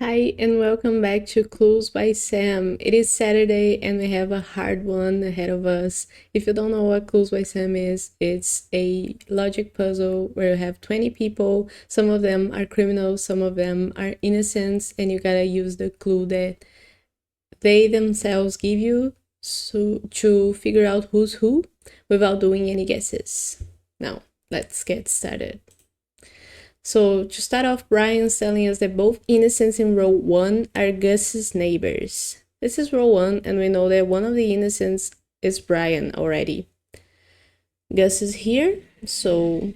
Hi, and welcome back to Clues by Sam. It is Saturday, and we have a hard one ahead of us. If you don't know what Clues by Sam is, it's a logic puzzle where you have 20 people. Some of them are criminals, some of them are innocents, and you gotta use the clue that they themselves give you to figure out who's who without doing any guesses. Now, let's get started. So to start off, Brian's telling us that both innocents in row 1 are Gus's neighbors. This is row 1, and we know that one of the innocents is Brian already. Gus is here, so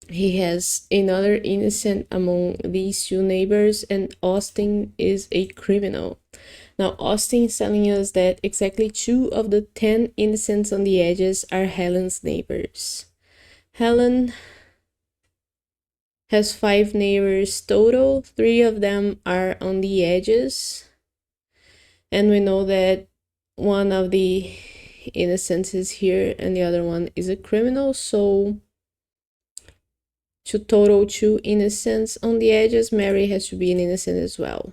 he has another innocent among these two neighbors, and Austin is a criminal. Now, Austin is telling us that exactly 2 of the 10 innocents on the edges are Helen's neighbors. Helen has 5 neighbors total. 3 of them are on the edges. And we know that one of the innocents is here and the other one is a criminal. So to total 2 innocents on the edges, Mary has to be an innocent as well.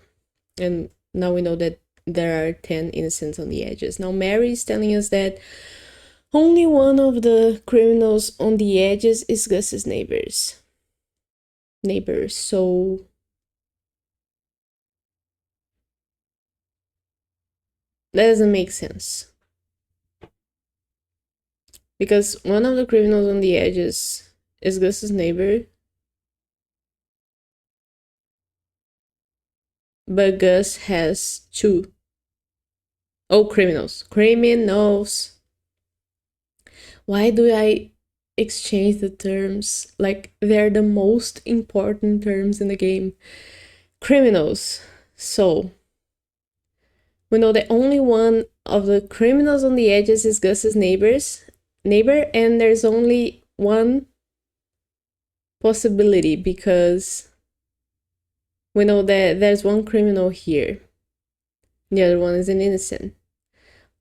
And now we know that there are 10 innocents on the edges. Now Mary is telling us that only one of the criminals on the edges is Gus's neighbors. So that doesn't make sense. Because one of the criminals on the edges is Gus's neighbor. But Gus has 2. Oh, criminals. Why do I exchange the terms? Like, they're the most important terms in the game. Criminals. So, we know that only one of the criminals on the edges is Gus's neighbor, and there's only one possibility because we know that there's one criminal here. The other one is an innocent.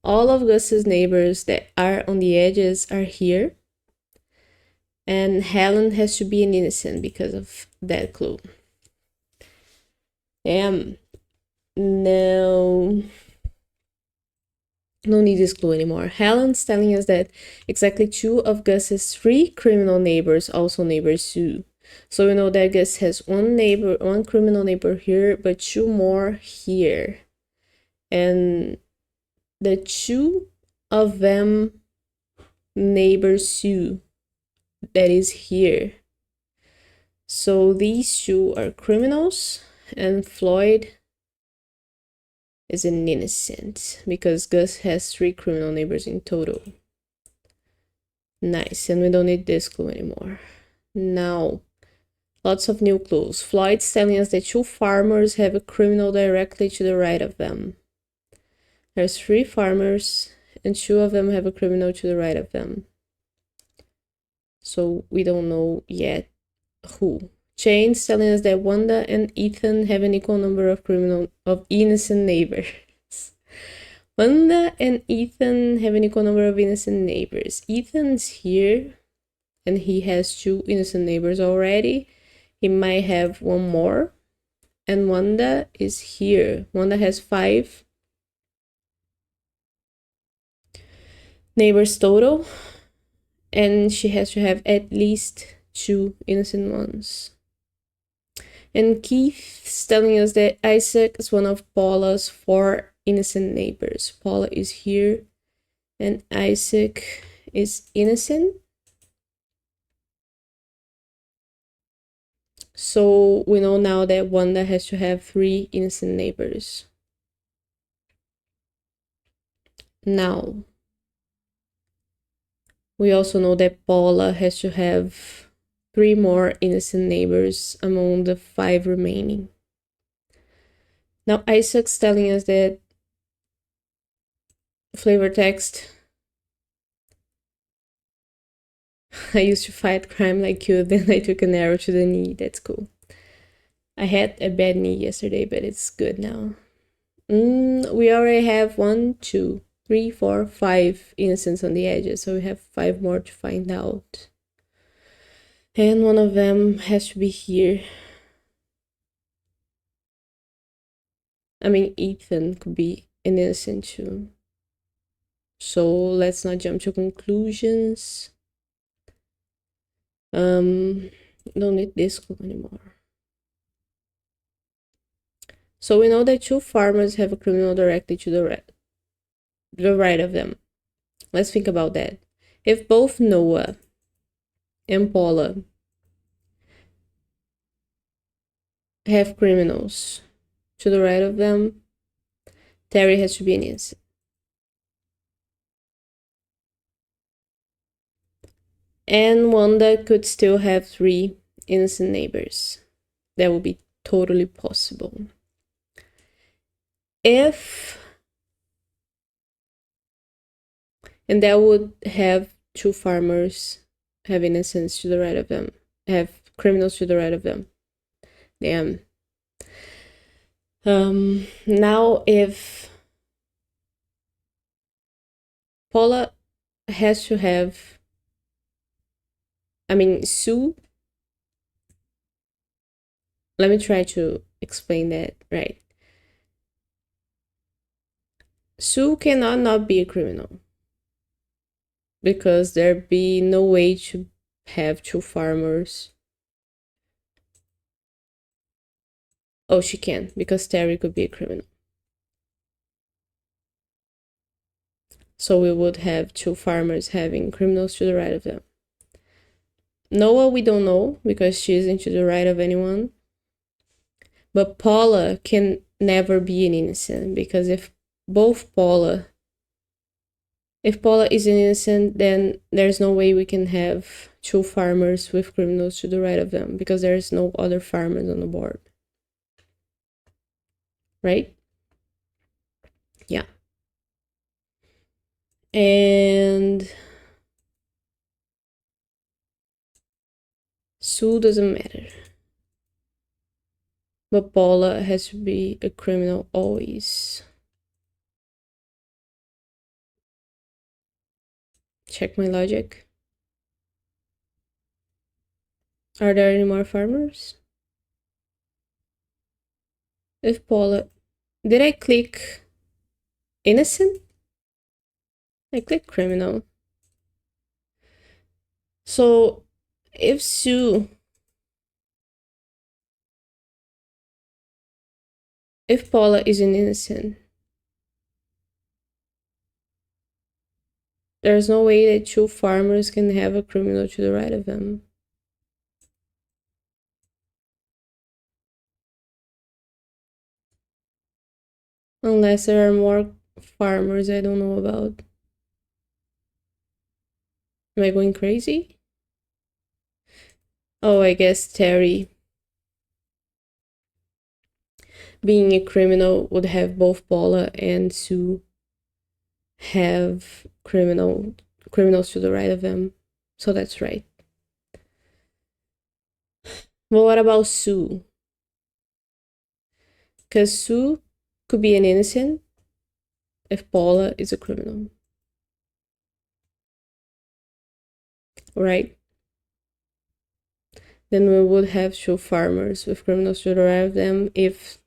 All of Gus's neighbors that are on the edges are here. And Helen has to be an innocent because of that clue. No need this clue anymore. Helen's telling us that exactly 2 of Gus's 3 criminal neighbors also neighbors Sue. So we know that Gus has one criminal neighbor here, but 2 more here. And the 2 of them neighbor Sue that is here. So these 2 are criminals, and Floyd is an innocent because Gus has 3 criminal neighbors in total. Nice, and we don't need this clue anymore. Now, lots of new clues. Floyd's telling us that 2 farmers have a criminal directly to the right of them. There's 3 farmers, and 2 of them have a criminal to the right of them. So we don't know yet who. Chain's telling us that Wanda and Ethan have an equal number of innocent neighbors. Wanda and Ethan have an equal number of innocent neighbors. Ethan's here, and he has 2 innocent neighbors already. He might have one more. And Wanda is here. Wanda has 5 neighbors total, and she has to have at least 2 innocent ones. And Keith's telling us that Isaac is one of Paula's 4 innocent neighbors. Paula is here, and Isaac is innocent. So we know now that Wanda has to have 3 innocent neighbors. Now, we also know that Paula has to have 3 more innocent neighbors among the 5 remaining. Now, Isaac's telling us that flavor text. I used to fight crime like you, then I took an arrow to the knee. That's cool. I had a bad knee yesterday, but it's good now. We already have 1, 2, 3, 4, 5 innocents on the edges, so we have 5 more to find out. And one of them has to be here. I mean, Ethan could be an innocent too. So let's not jump to conclusions. Don't need this clue anymore. So we know that two farmers have a criminal directly to the right of them. Let's think about that. If both Noah and Paula have criminals to the right of them, Terry has to be an innocent. And Wanda could still have 3 innocent neighbors. That would be totally possible. And that would have 2 farmers have innocents to the right of them, have criminals to the right of them. Damn. Now if Paula has to have, I mean, Sue, let me try to explain that right. Sue cannot not be a criminal because there'd be no way to have 2 farmers. Oh, she can, because Terry could be a criminal. So we would have 2 farmers having criminals to the right of them. Noah, we don't know because she isn't to the right of anyone. But Paula can never be an innocent because if Paula is an innocent, then there's no way we can have 2 farmers with criminals to the right of them because there's no other farmers on the board. Right? Yeah. And Sue doesn't matter. But Paula has to be a criminal always. Check my logic. Are there any more farmers? If Paula... Did I click innocent? I clicked criminal. So if Paula is an innocent, there's no way that 2 farmers can have a criminal to the right of them. Unless there are more farmers I don't know about. Am I going crazy? Oh, I guess Terry being a criminal would have both Paula and Sue have criminals to the right of them. So that's right. Well, what about Sue? Because Sue could be an innocent if Paula is a criminal. Right? Then we would have 2 farmers with criminals to the right of them if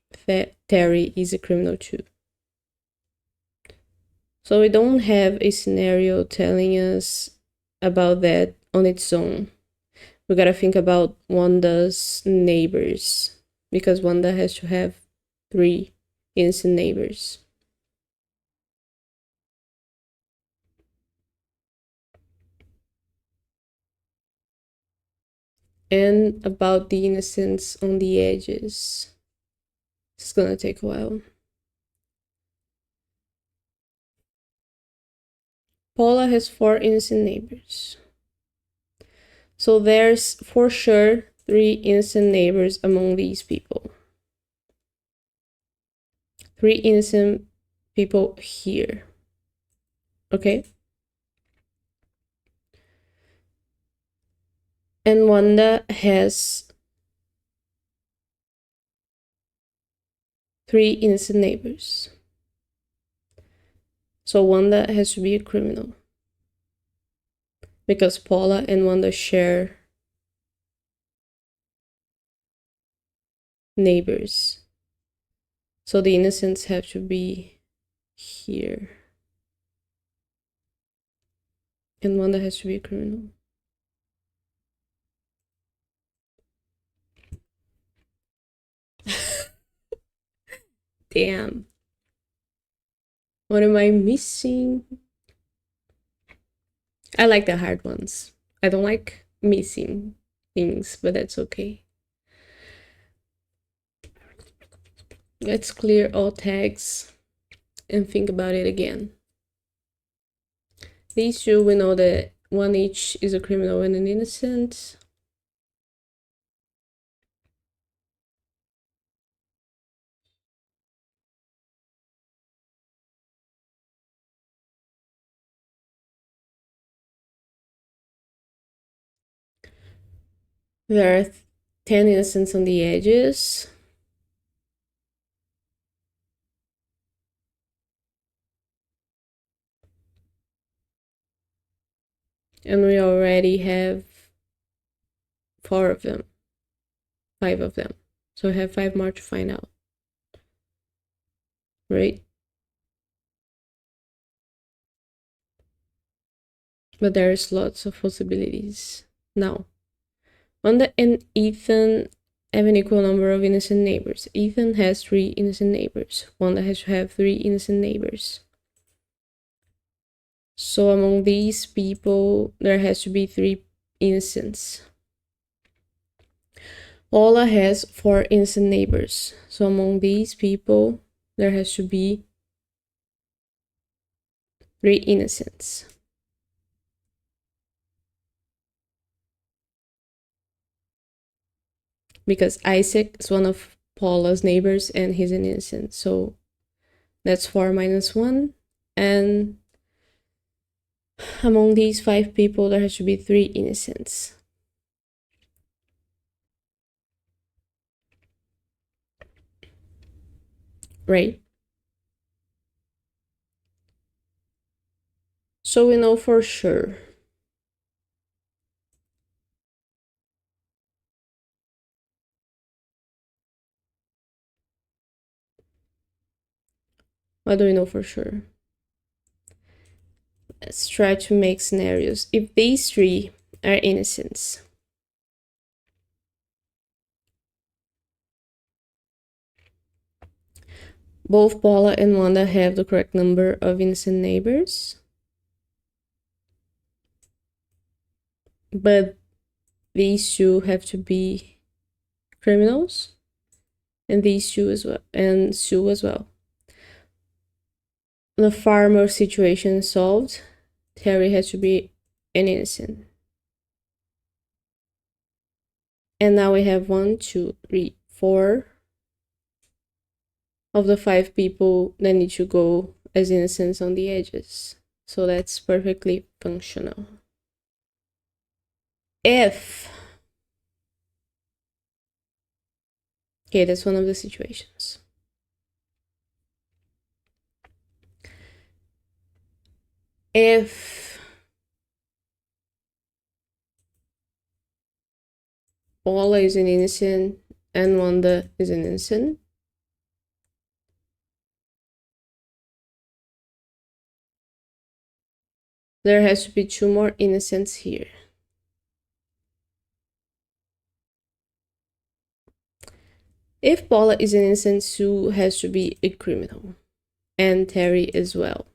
Terry is a criminal too. So we don't have a scenario telling us about that on its own. We gotta think about Wanda's neighbors because Wanda has to have 3 innocent neighbors. And about the innocents on the edges. It's gonna take a while. Paula has 4 innocent neighbors. So there's for sure 3 innocent neighbors among these people. 3 innocent people here. Okay? And Wanda has 3 innocent neighbors. So Wanda has to be a criminal. Because Paula and Wanda share neighbors. So the innocents have to be here. And Wanda has to be a criminal. Damn. What am I missing? I like the hard ones. I don't like missing things, but that's okay. Let's clear all tags and think about it again. These two, we know that one each is a criminal and an innocent. There are 10 innocents on the edges. And we already have 4 of them. 5 of them. So we have 5 more to find out. Right? But there's lots of possibilities. Now, Wanda and Ethan have an equal number of innocent neighbors. Ethan has 3 innocent neighbors. Wanda has to have 3 innocent neighbors. So among these people, there has to be 3 innocents. Paula has 4 innocent neighbors. So among these people, there has to be 3 innocents. Because Isaac is one of Paula's neighbors and he's an innocent. So that's 4 minus 1. And among these 5 people, there has to be 3 innocents. Right? So we know for sure. What do we know for sure? Let's try to make scenarios. If these 3 are innocents, both Paula and Wanda have the correct number of innocent neighbors. But these 2 have to be criminals. And these 2 as well. And Sue as well. The farmer situation solved. Terry has to be an innocent. And now we have 1, 2, 3, 4 of the 5 people that need to go as innocents on the edges. So that's perfectly functional. If, okay, that's one of the situations. If Paula is an innocent and Wanda is an innocent, there has to be 2 more innocents here. If Paula is an innocent, Sue has to be a criminal. And Terry as well.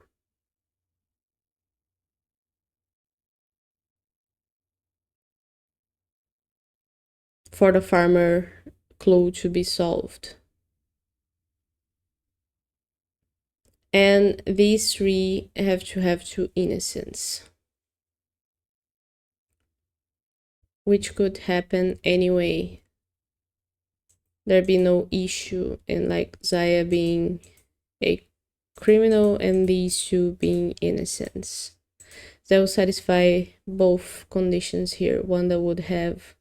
For the farmer clue to be solved. And these 3 have to have 2 innocents. Which could happen anyway. There'd be no issue in like Zaya being a criminal and these 2 being innocents. That will satisfy both conditions here. Wanda would have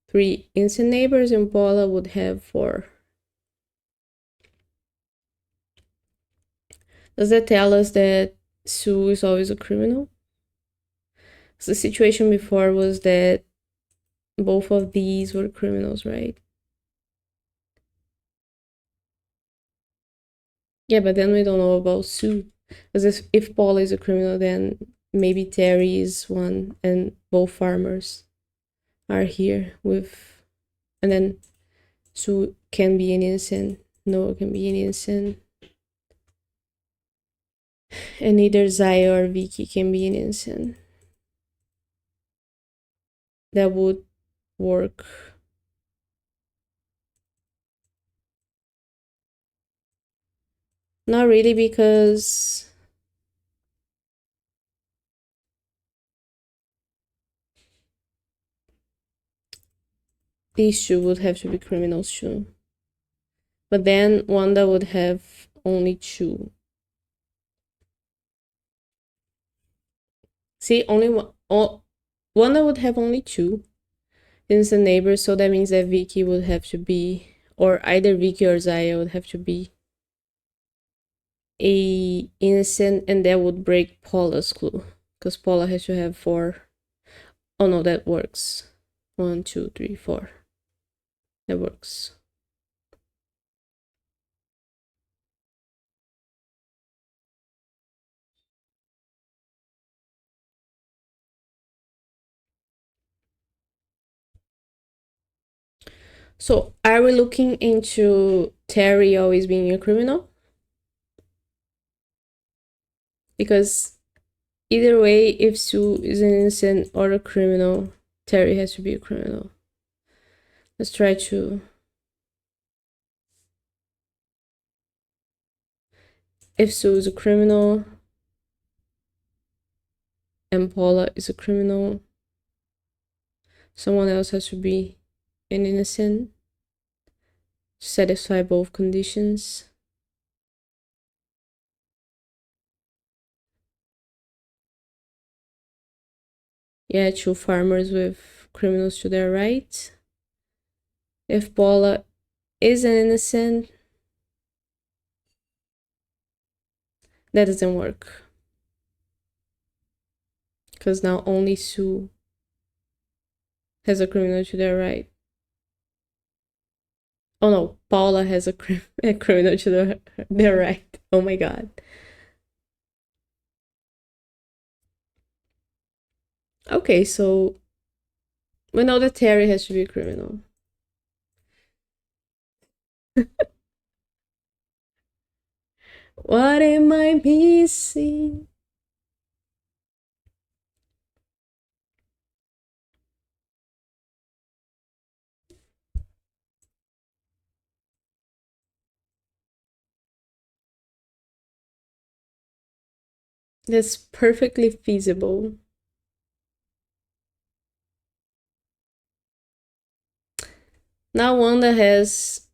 3 innocent neighbors and Paula would have 4. Does that tell us that Sue is always a criminal? So the situation before was that both of these were criminals, right? Yeah, but then we don't know about Sue. Because if Paula is a criminal, then maybe Terry is one, and both farmers are here with. And then Sue can be an innocent, Noah can be an innocent, and neither Zaya or Vicky can be an innocent. That would work. Not really, because these two would have to be criminals too. But then Wanda would have only two. See, only one. Wanda would have only two innocent neighbors, so that means that Vicky would have to be, or either Vicky or Zaya would have to be a innocent, and that would break Paula's clue, because Paula has to have four. Oh no, that works. 1, 2, 3, 4. That works. So, are we looking into Terry always being a criminal? Because either way, if Sue is an innocent or a criminal, Terry has to be a criminal. Let's try to. If Sue is a criminal and Paula is a criminal, someone else has to be an innocent to satisfy both conditions. Yeah, two farmers with criminals to their right. If Paula is an innocent, that doesn't work. Because now only Sue has a criminal to their right. Oh no, Paula has a criminal to their right. Oh my god. Okay, so we know that Terry has to be a criminal. What am I missing? That's perfectly feasible. Now Wanda has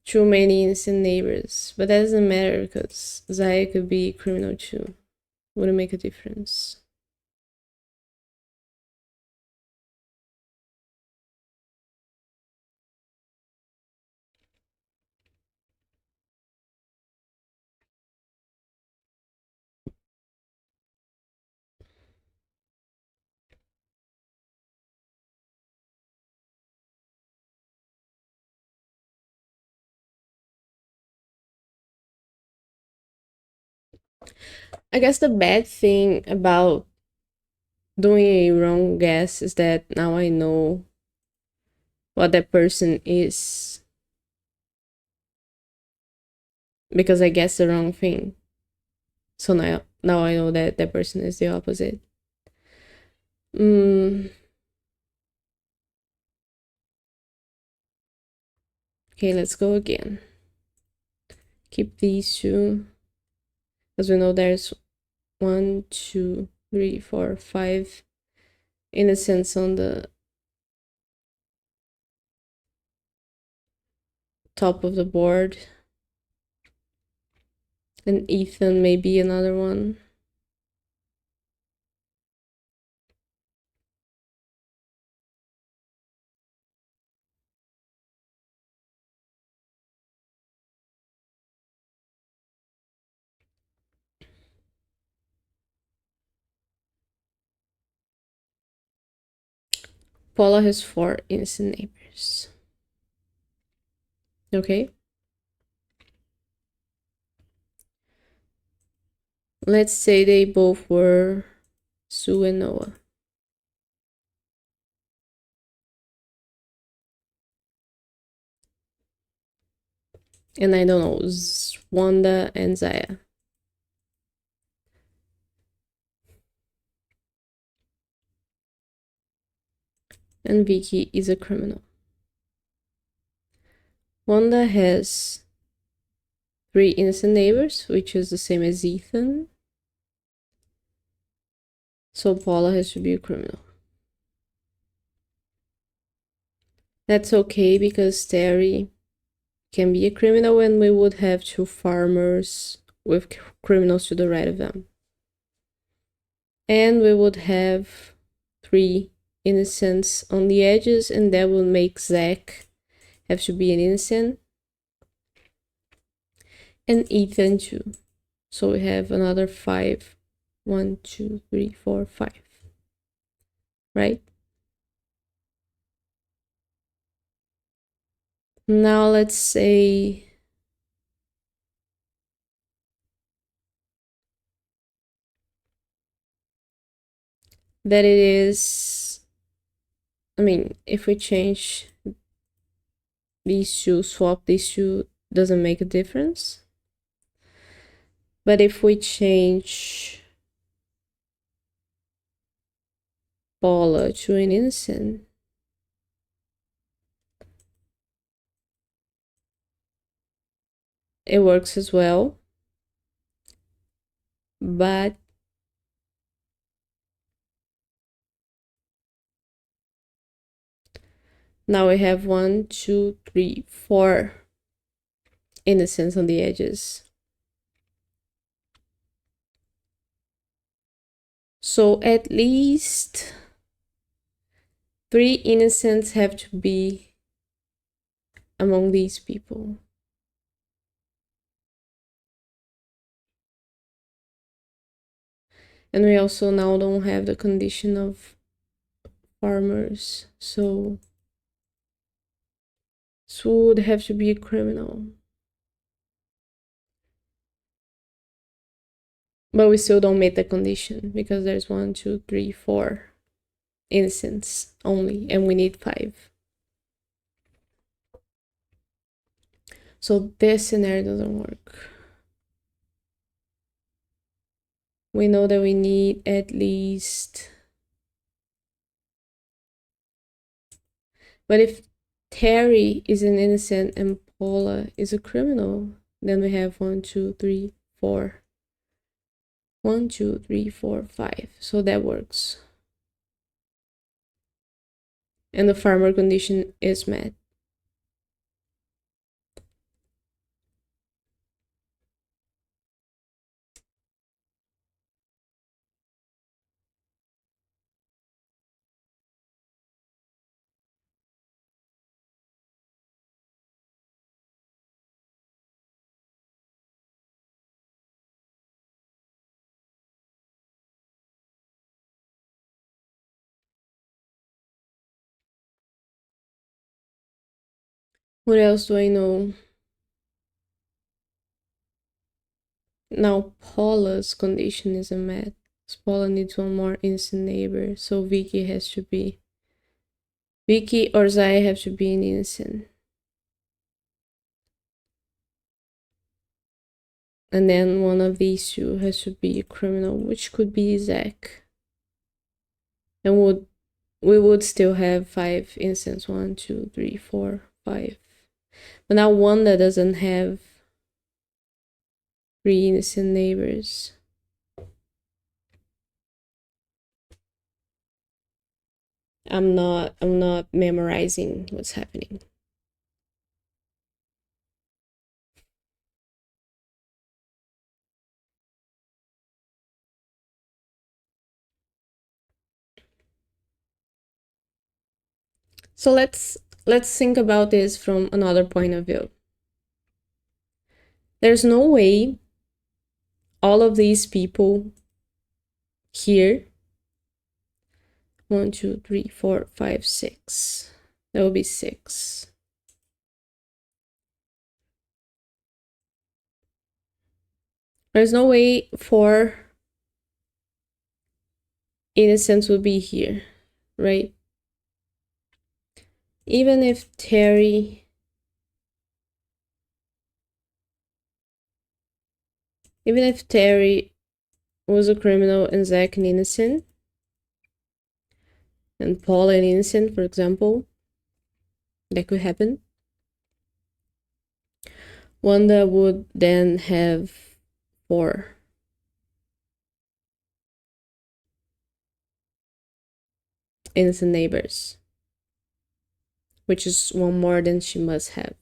too many innocent neighbors, but that doesn't matter because Zaya could be a criminal too. Wouldn't make a difference. I guess the bad thing about doing a wrong guess is that now I know what that person is because I guessed the wrong thing. So now I know that that person is the opposite. Okay, let's go again. Keep these two. As we know, there's 1, 2, 3, 4, 5 innocents on the top of the board. And Ethan may be another one. Paula has 4 innocent neighbors. Okay. Let's say they both were Sue and Noah. And I don't know, Wanda and Zaya. And Vicky is a criminal. Wanda has 3 innocent neighbors, which is the same as Ethan. So Paula has to be a criminal. That's okay because Terry can be a criminal and we would have 2 farmers with criminals to the right of them. And we would have 3 innocents on the edges, and that would make Zach have to be an innocent. And Ethan too. So we have another 5. 1, 2, 3, 4, 5. Right? Now let's say that it is, I mean, if we change these two, swap these two, doesn't make a difference. But if we change Paula to an innocent, it works as well. But now we have 1, 2, 3, 4 innocents on the edges. So at least 3 innocents have to be among these people. And we also now don't have the condition of farmers, so Sue would have to be a criminal. But we still don't meet the condition because there's 1, 2, 3, 4 innocents only, and we need 5. So this scenario doesn't work. We know that we need at least, but if Terry is an innocent and Paula is a criminal, then we have 1, 2, 3, 4. 1, 2, 3, 4, 5. So that works. And the farmer condition is met. What else do I know? Now Paula's condition isn't met. Paula needs 1 more innocent neighbor, so Vicky has to be. Vicky or Zaya have to be an innocent. And then one of these 2 has to be a criminal, which could be Zach. And we would still have 5 innocents. 1, 2, 3, 4, 5. But now one that doesn't have 3 innocent neighbors. I'm not memorizing what's happening. So let's think about this from another point of view. There's no way all of these people here, 1, 2, 3, 4, 5, 6. That would be 6. There's no way 4 innocents would be here, right? Even if Terry was a criminal and Zach an innocent, and Paul an innocent, for example, that could happen. Wanda would then have 4 innocent neighbors, which is one more than she must have.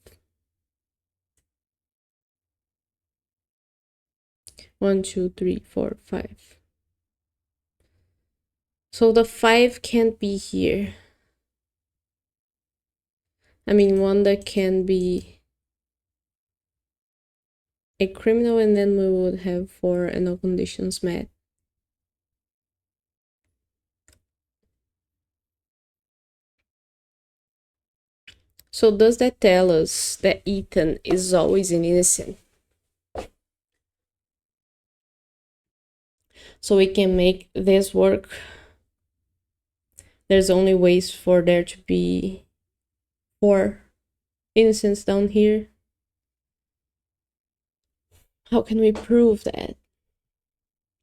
1, 2, 3, 4, 5. So the 5 can't be here. I mean, Wanda can be a criminal, and then we would have 4 and no conditions met. So does that tell us that Ethan is always an innocent? So we can make this work. There's only ways for there to be 4 innocents down here. How can we prove that?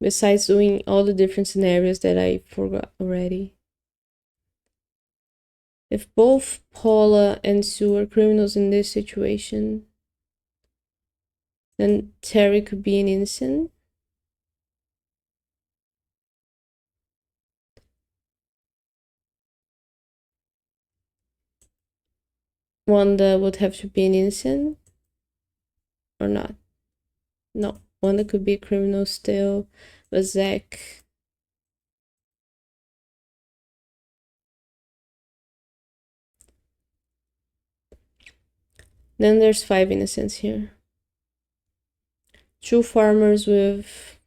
Besides doing all the different scenarios that I forgot already. If both Paula and Sue are criminals in this situation, then Terry could be an innocent. Wanda would have to be an innocent or not. No, Wanda could be a criminal still, but Zach. Then there's 5 innocents here. 2 farmers with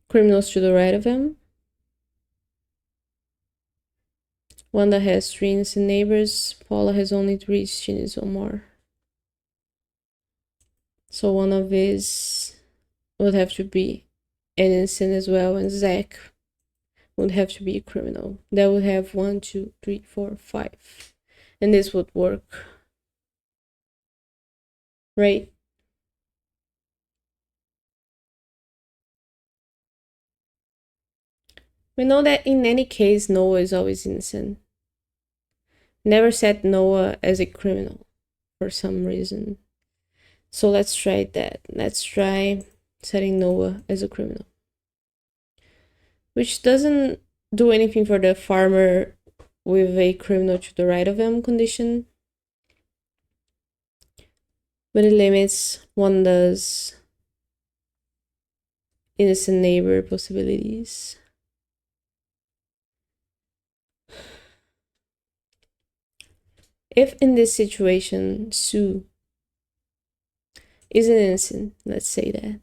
criminals to the right of him. Wanda has 3 innocent neighbors. Paula has only 3. She needs 1 more. So one of these would have to be an innocent as well, and Zach would have to be a criminal. That would have 1, 2, 3, 4, 5. And this would work. Right? We know that in any case, Noah is always innocent. Never set Noah as a criminal for some reason. So let's try that. Let's try setting Noah as a criminal. Which doesn't do anything for the farmer with a criminal to the right of him condition. But it limits Wanda's innocent neighbor possibilities. If in this situation, Sue is an innocent, let's say that,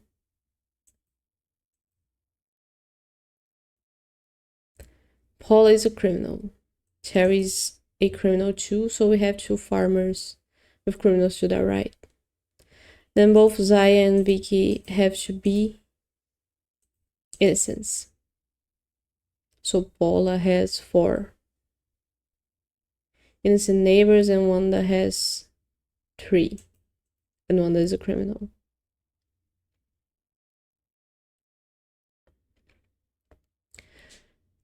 Paul is a criminal, Terry's a criminal too, so we have 2 farmers with criminals to their right. Then both Zaya and Vicky have to be innocents. So Paula has 4 innocent neighbors and Wanda has 3. And Wanda is a criminal.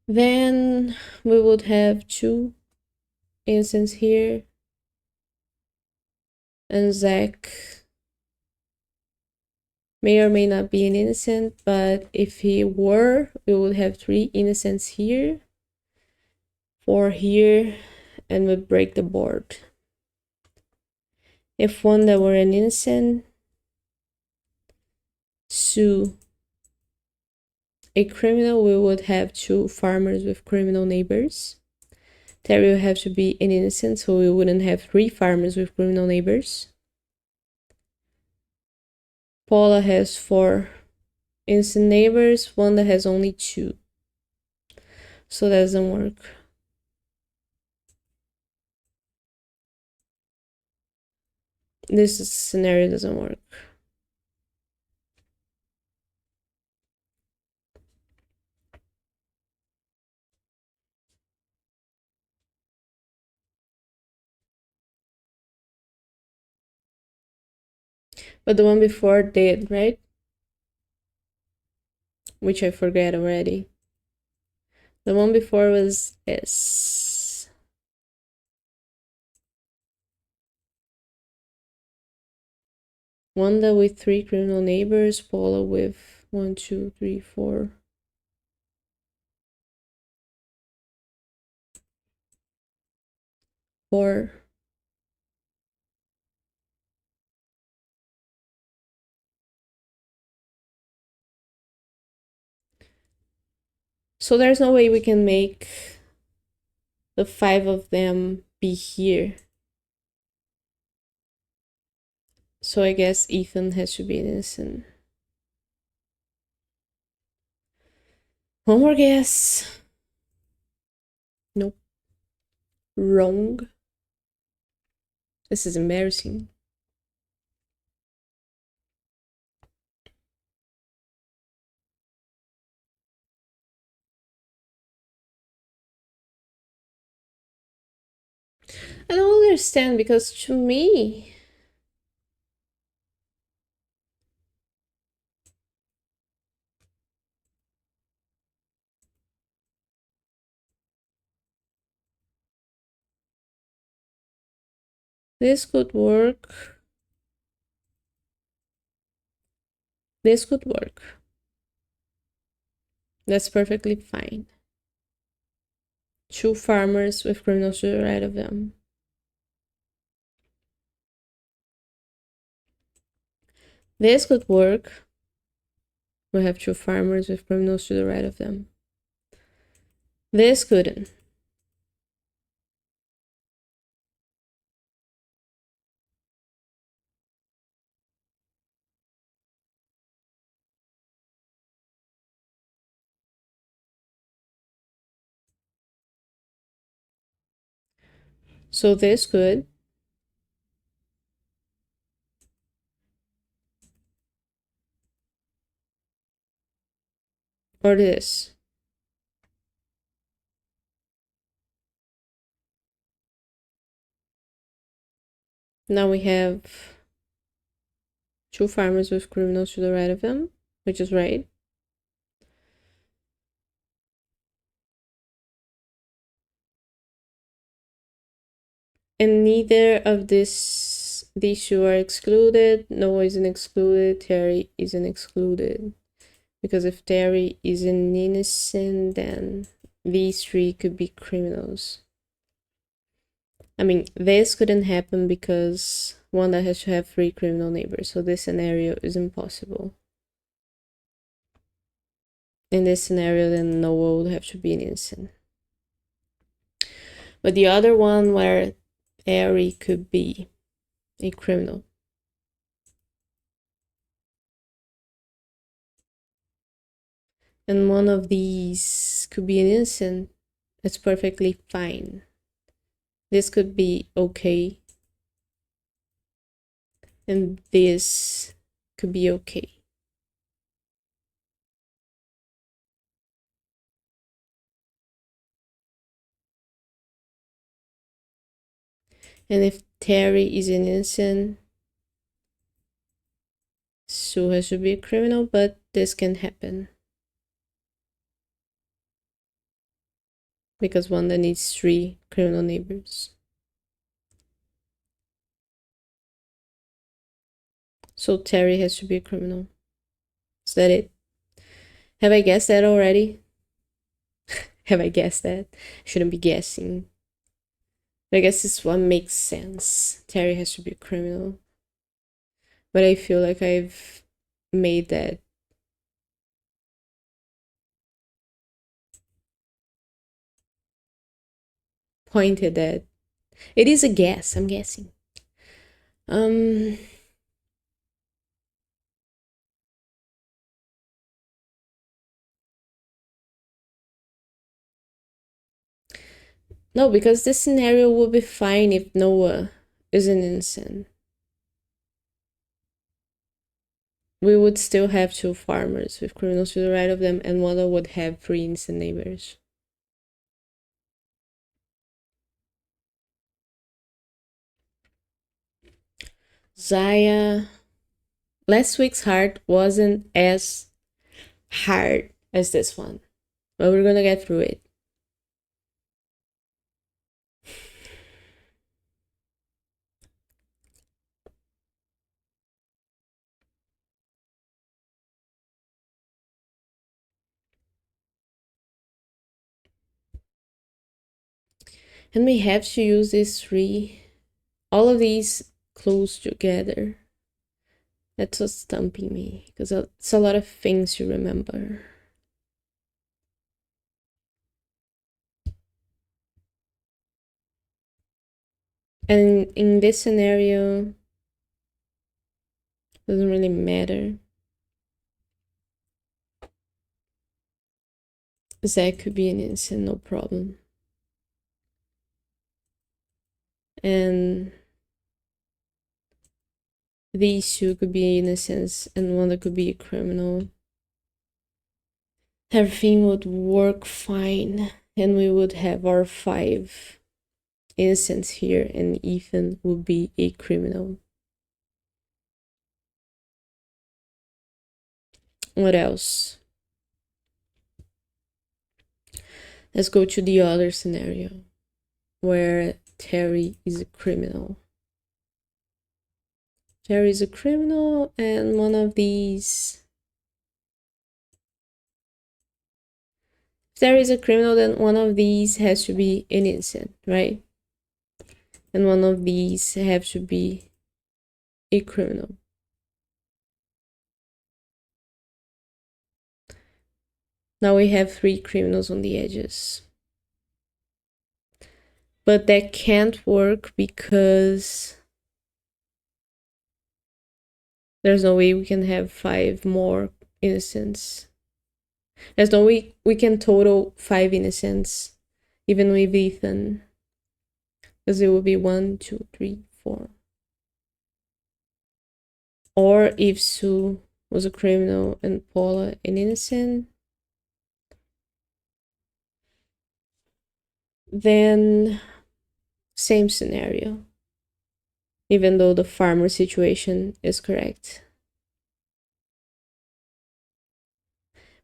Then we would have 2 innocents here. And Zach may or may not be an innocent, but if he were, we would have 3 innocents here, 4 here, and would break the board. If Wanda were an innocent, Sue a criminal, we would have 2 farmers with criminal neighbors. Terry would have to be an innocent, so we wouldn't have 3 farmers with criminal neighbors. Paula has 4 innocent neighbors. Wanda has only 2. So that doesn't work. This scenario doesn't work. But the one before did, right? Which I forget already. The one before was S. Wanda with 3 criminal neighbors, Paula with 1, 2, 3, 4. Four. So there's no way we can make the 5 of them be here. So I guess Ethan has to be innocent. One more guess. Nope. Wrong. This is embarrassing. I don't understand because to me, this could work. This could work. That's perfectly fine. 2 farmers with criminals to the right of them. This could work. We have 2 farmers with criminals to the right of them. This couldn't. So this could. Or this. Now we have 2 farmers with criminals to the right of them, which is right. And neither of these 2 are excluded. Noah isn't excluded. Terry isn't excluded. Because if Terry isn't innocent, then these 3 could be criminals. I mean, this couldn't happen because Wanda has to have 3 criminal neighbors, so this scenario is impossible. In this scenario, then Noah would have to be innocent. But the other one where Terry could be a criminal. And one of these could be an innocent. It's perfectly fine. This could be okay. And this could be okay. And if Terry is innocent, Sue has to be a criminal, but this can happen. Because Wanda needs 3 criminal neighbors. So Terry has to be a criminal. Is that it? Have I guessed that already? Have I guessed that? I shouldn't be guessing. But I guess this one makes sense. Terry has to be a criminal. But I feel like I've made that pointed at. It is a guess, I'm guessing. No, because this scenario would be fine if Noah isn't innocent. we would still have 2 farmers with criminals to the right of them, and Wanda would have 3 innocent neighbors. Zaya, last week's heart wasn't as hard as this one, but we're gonna get through it. And we have to use these 3, all of these close together. That's what's stumping me, because it's a lot of things to remember. And in this scenario, doesn't really matter. Zach could be an innocent, no problem. And these 2 could be innocents, and one that could be a criminal. Everything would work fine, and we would have our 5 innocents here, and Ethan would be a criminal. What else? Let's go to the other scenario where Terry is a criminal. Terry is a criminal, and one of these... If Terry is a criminal, then one of these has to be an innocent, right? And one of these have to be a criminal. Now we have 3 criminals on the edges. But that can't work because there's no way we can have 5 more innocents. There's no way we can total 5 innocents, even with Ethan. Because it would be 1, 2, 3, 4. Or if Sue was a criminal and Paula an innocent, then same scenario. Even though the farmer situation is correct.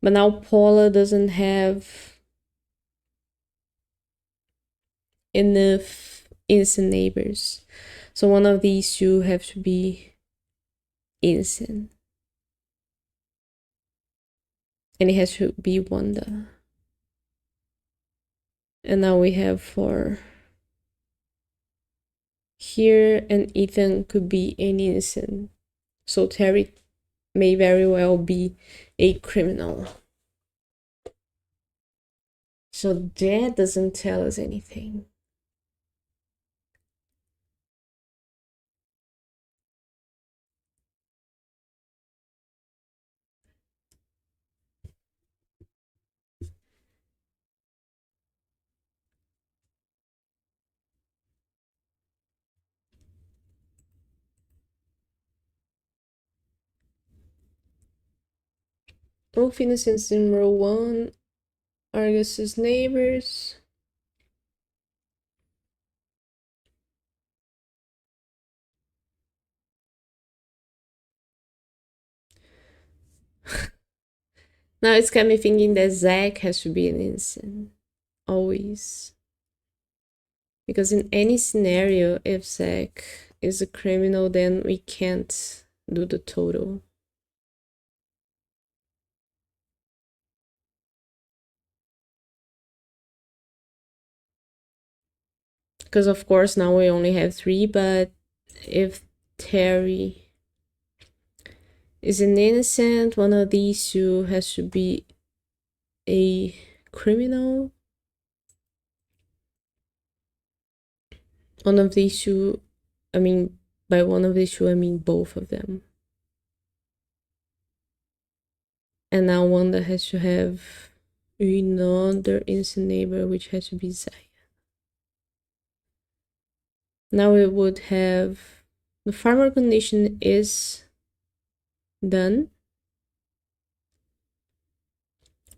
But now Paula doesn't have enough innocent neighbors. So one of these 2 have to be innocent. And it has to be Wanda. And now we have 4 here, and Ethan could be an innocent. So Terry may very well be a criminal. So that doesn't tell us anything. Both innocents in row 1, Argus's neighbors. Now it's got me thinking that Zach has to be an innocent. Always. Because in any scenario, if Zach is a criminal, then we can't do the total. Because of course now we only have 3, but if Terry is an innocent, one of these 2 has to be a criminal. One of these 2, I mean, by one of these 2, I mean both of them. And now Wanda has to have another innocent neighbor, which has to be Zaya. Now we would have the farmer condition is Done.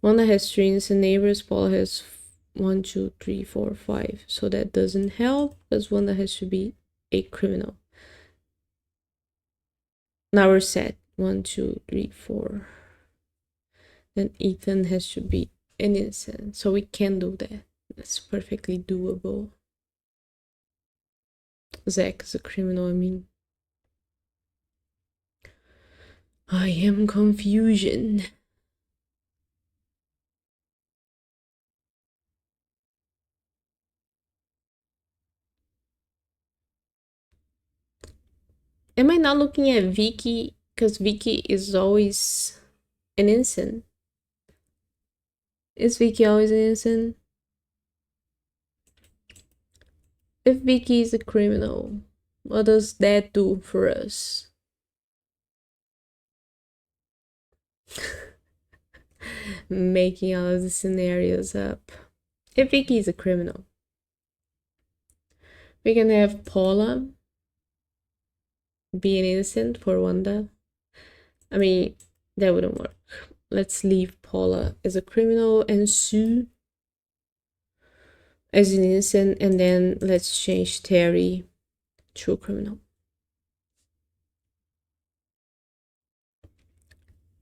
Wanda has 3 innocent neighbors. Paula has 1, 2, 3, 4, 5. So that doesn't help because Wanda has to be a criminal. Now we're set. 1, 2, 3, 4. Then Ethan has to be an innocent. So we can do that. That's perfectly doable. Zach is a criminal, I mean. I am confusion. Am I not looking at Vicky? Because Vicky is always an innocent. Is Vicky always an innocent? If Vicky is a criminal, what does that do for us? Making all of the scenarios up. If Vicky is a criminal, we can have Paula be an innocent for Wanda. I mean, that wouldn't work. Let's leave Paula as a criminal and Sue as an innocent, and then let's change Terry to a criminal.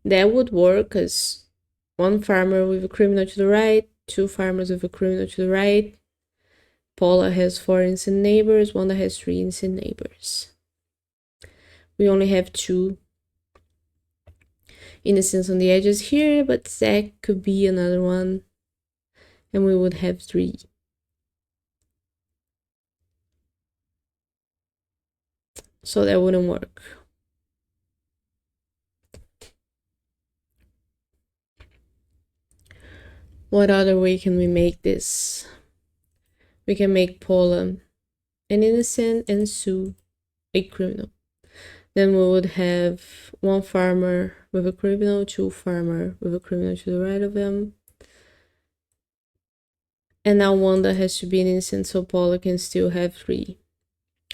That would work as 1 farmer with a criminal to the right, 2 farmers with a criminal to the right. Paula has 4 innocent neighbors, Wanda has 3 innocent neighbors. We only have 2 innocents on the edges here, but Zach could be another one, and we would have 3. So that wouldn't work. What other way can we make this? We can make Paula an innocent and Sue a criminal. Then we would have 1 farmer with a criminal, 2 farmer with a criminal to the right of them. And now Wanda has to be an innocent, so Paula can still have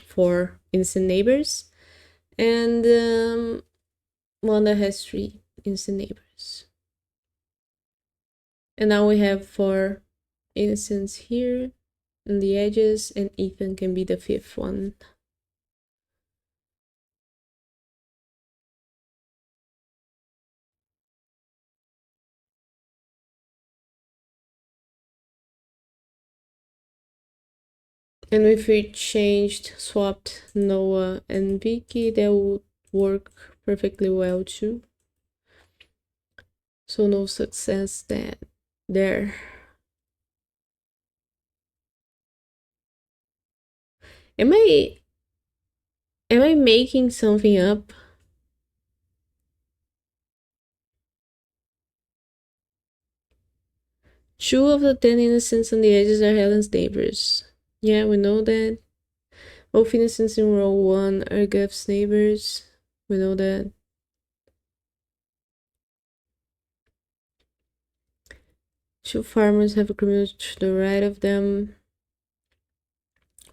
4 innocent neighbors. And Wanda has 3 innocent neighbors. And now we have 4 innocents here on the edges, and Ethan can be the 5th one. And if we swapped Noah and Vicky, that would work perfectly well too. So no success there. Am I making something up? Two of the 10 innocents on the edges are Helen's neighbors. Yeah, we know that. Both innocents in row 1 are Guff's neighbors. We know that. Two farmers have a criminal to the right of them.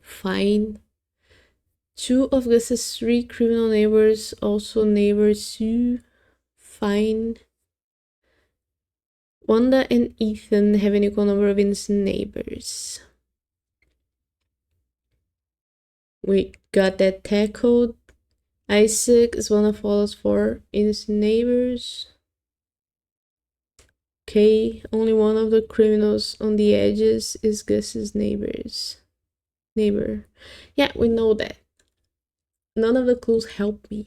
Fine. 2 of Gus's 3 criminal neighbors, also neighbor Sue. Fine. Wanda and Ethan have an equal number of innocent neighbors. We got that tackled. Isaac is one of Paula's 4 innocent neighbors. Okay, only one of the criminals on the edges is Gus's neighbor. Yeah, we know that. None of the clues help me.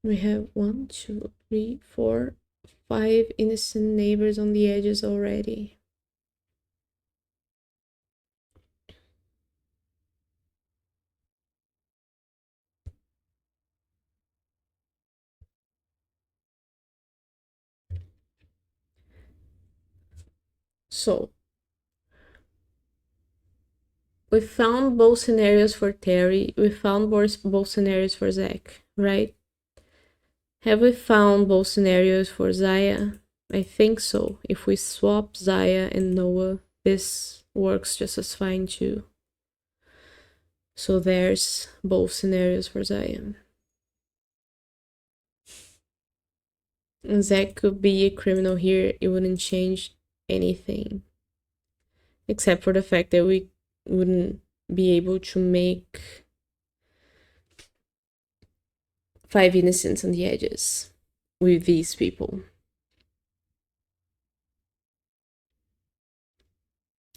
We have 1, 2, 3, 4, 5 innocent neighbors on the edges already. So we found both scenarios for Terry. We found both scenarios for Zach, right? Have we found both scenarios for Zaya? I think so. If we swap Zaya and Noah, this works just as fine too. So there's both scenarios for Zaya. And Zach could be a criminal here. It wouldn't change anything. Except for the fact that we wouldn't be able to make 5 innocents on the edges with these people.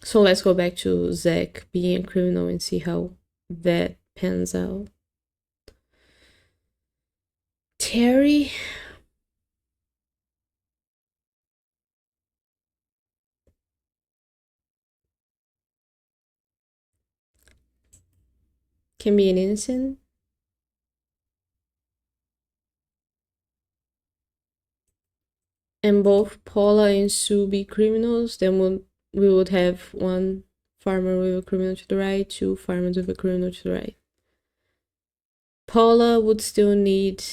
So let's go back to Zach being a criminal and see how that pans out. Terry. Can be an innocent. And both Paula and Sue be criminals, then we would have one farmer with a criminal to the right, 2 farmers with a criminal to the right. Paula would still need...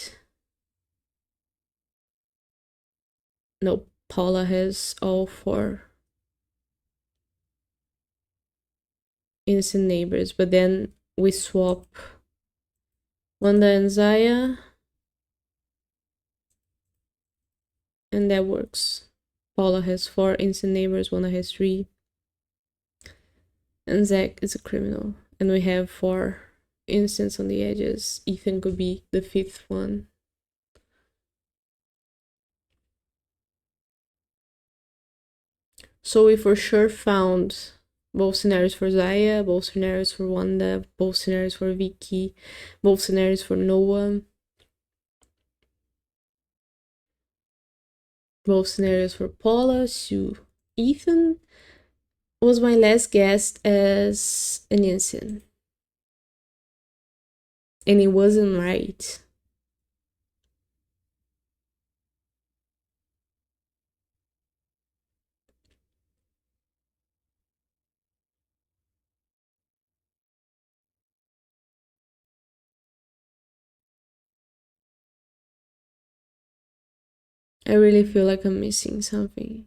No, Paula has all 4 innocent neighbors, but then we swap Wanda and Zaya, and that works. Paula has 4 innocent neighbors, Wanda has 3. And Zach is a criminal. And we have 4 innocents on the edges. Ethan could be the 5th one. So we for sure found both scenarios for Zaya, both scenarios for Wanda, both scenarios for Vicky, both scenarios for Noah, both scenarios for Paula, Sue. Ethan was my last guess as an innocent. And it wasn't right. I really feel like I'm missing something.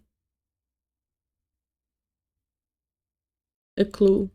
A clue.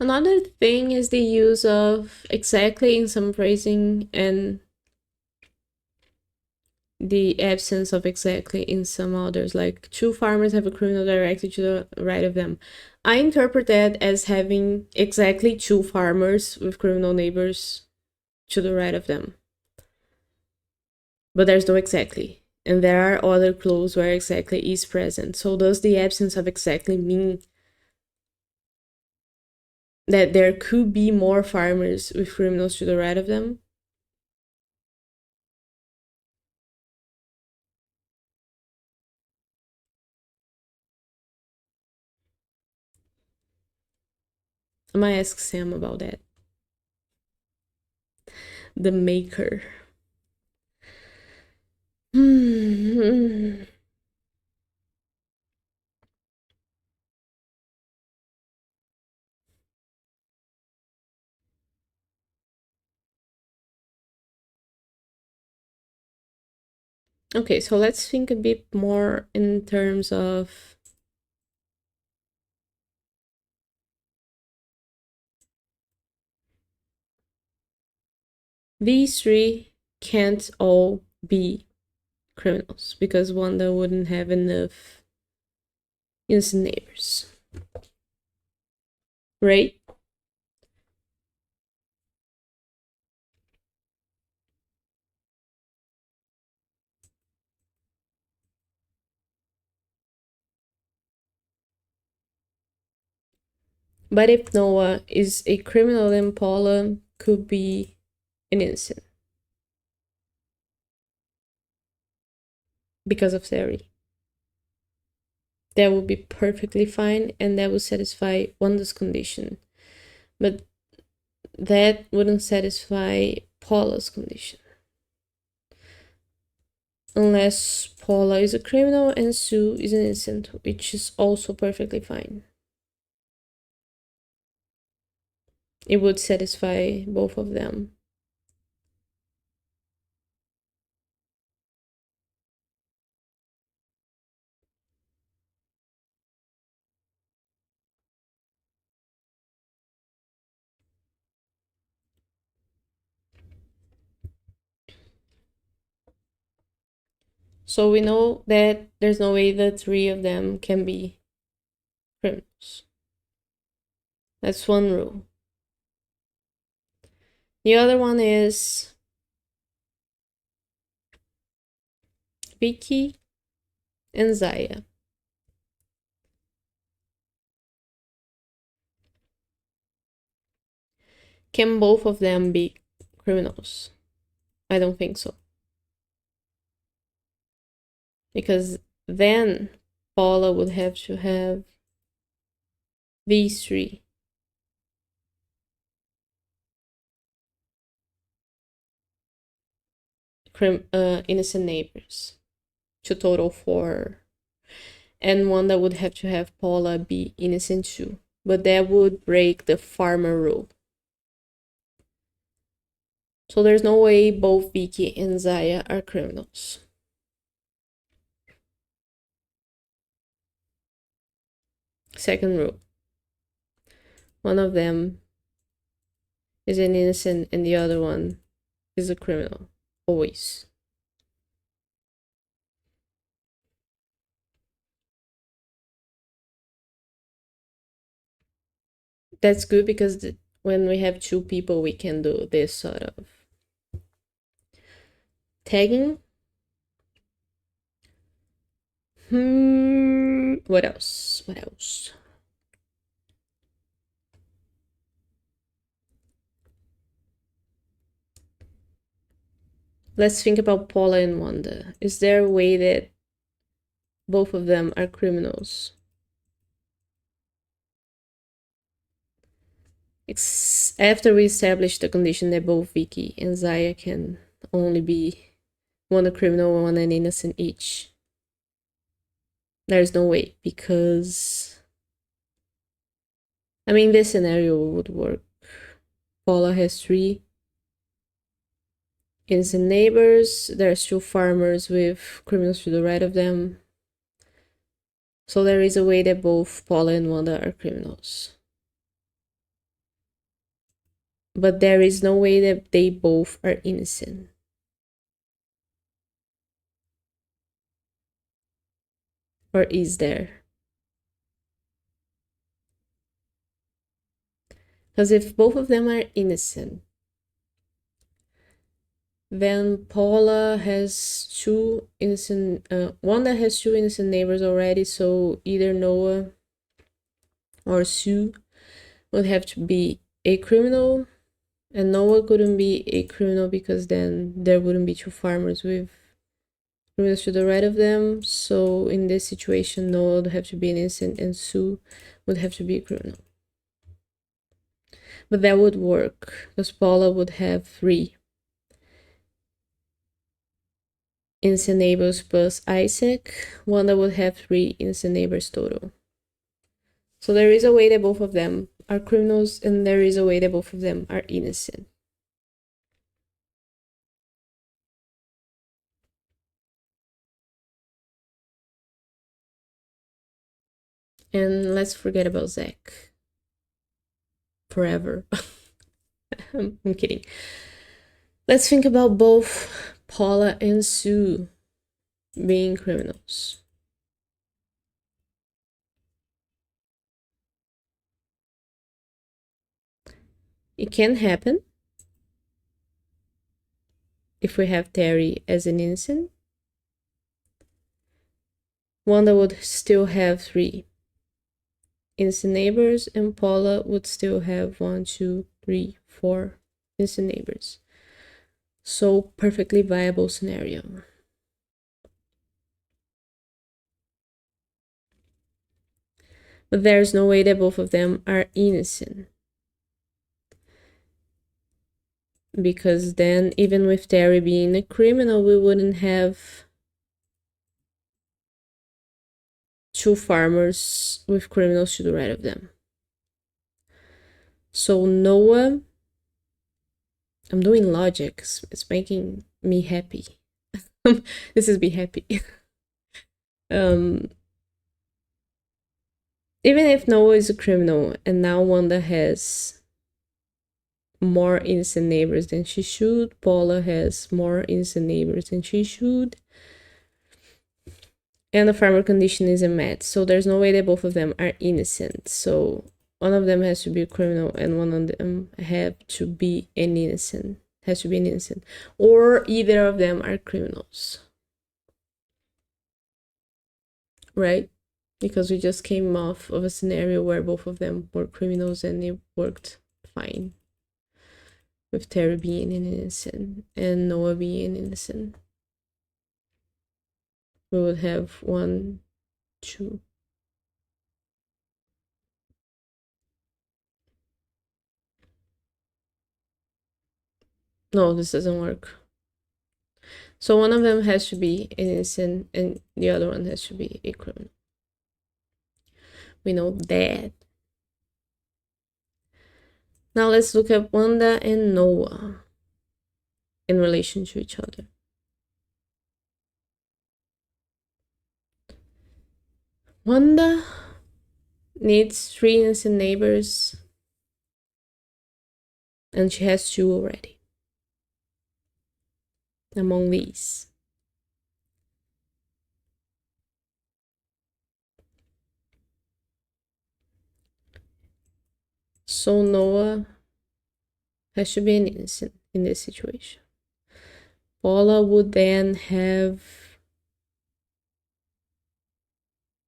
Another thing is the use of exactly in some phrasing and the absence of exactly in some others, like 2 farmers have a criminal directly to the right of them. I interpret that as having exactly 2 farmers with criminal neighbors to the right of them. But there's no exactly. And there are other clues where exactly is present. So does the absence of exactly mean that there could be more farmers with criminals to the right of them? I might ask Sam about that. The maker. Okay, so let's think a bit more in terms of these 3 can't all be criminals because Wanda wouldn't have enough innocent neighbors. Right? But if Noah is a criminal, then Paula could be an innocent because of Sari. That would be perfectly fine, and that would satisfy Wanda's condition. But that wouldn't satisfy Paula's condition. Unless Paula is a criminal and Sue is an innocent, which is also perfectly fine. It would satisfy both of them. So we know that there's no way the three of them can be criminals. That's one rule. The other one is Vicky and Zaya. Can both of them be criminals? I don't think so. Because then Paula would have to have these three. Innocent neighbors to total 4. And Wanda would have to have Paula be innocent too. But that would break the farmer rule. So there's no way both Vicky and Zaya are criminals. Second rule. One of them is an innocent and the other one is a criminal. Always. That's good because when we have 2 people, we can do this sort of tagging. What else? What else? Let's think about Paula and Wanda. Is there a way that both of them are criminals? After we establish the condition that both Vicky and Zaya can only be one a criminal and one an innocent each. There's no way, because I mean, this scenario would work. Paula has 3 innocent neighbors. There's 2 farmers with criminals to the right of them. So there is a way that both Paula and Wanda are criminals. But there is no way that they both are innocent. Or is there? Because if both of them are innocent, then Paula has 2 innocent, Wanda has 2 innocent neighbors already, so either Noah or Sue would have to be a criminal, and Noah couldn't be a criminal because then there wouldn't be 2 farmers with criminals to the right of them. So in this situation, Noah would have to be an innocent and Sue would have to be a criminal. But that would work because Paula would have 3 innocent neighbors plus Isaac. Wanda would have 3 innocent neighbors total. So there is a way that both of them are criminals, and there is a way that both of them are innocent. And let's forget about Zach. Forever. I'm kidding. Let's think about both Paula and Sue. being criminals. It can happen if we have Terry as an innocent. Wanda would still have 3 innocent neighbors, and Paula would still have 1, 2, 3, 4 innocent neighbors. So, perfectly viable scenario. But there's no way that both of them are innocent. Because then, even with Terry being a criminal, we wouldn't have 2 farmers with criminals to the right of them. So Noah, I'm doing logic. It's making me happy. This is be happy. Even if Noah is a criminal and now Wanda has more innocent neighbors than she should, Paula has more innocent neighbors than she should, and the farmer condition isn't met, so there's no way that both of them are innocent. So one of them has to be a criminal and one of them has to be an innocent, or either of them are criminals, right? Because we just came off of a scenario where both of them were criminals and it worked fine, with Terry being an innocent and Noah being innocent. We would have 1, 2. No, this doesn't work. So one of them has to be innocent and the other one has to be a criminal. We know that. Now let's look at Wanda and Noah in relation to each other. Wanda needs 3 innocent neighbors and she has 2 already among these. So Noah has to be an innocent in this situation. Paula would then have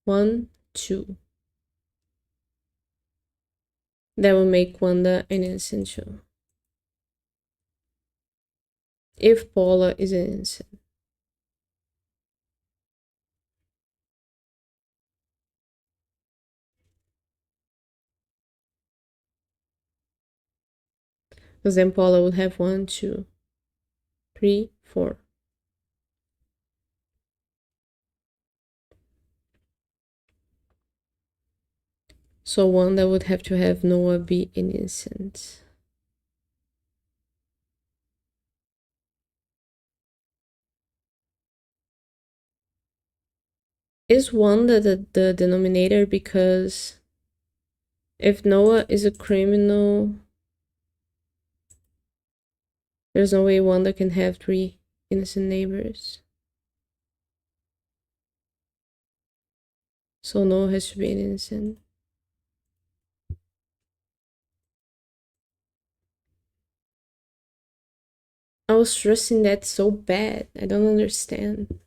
1, 2. That will make Wanda an innocent too. If Paula is an innocent. Because then Paula would have 1, 2, 3, 4. So Wanda would have to have Noah be innocent. Is Wanda the denominator? Because if Noah is a criminal, there's no way Wanda can have 3 innocent neighbors. So Noah has to be an innocent. I was stressing that so bad. I don't understand.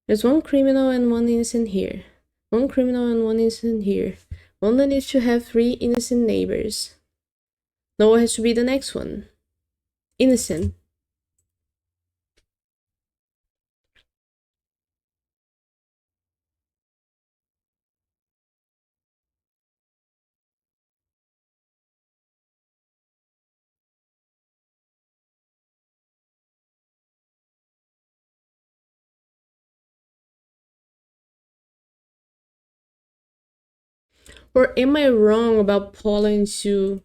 There's 1 criminal and 1 innocent here. 1 criminal and 1 innocent here. Wanda needs to have 3 innocent neighbors. Noah has to be the next one. Innocent. Or am I wrong about Paula and Sue?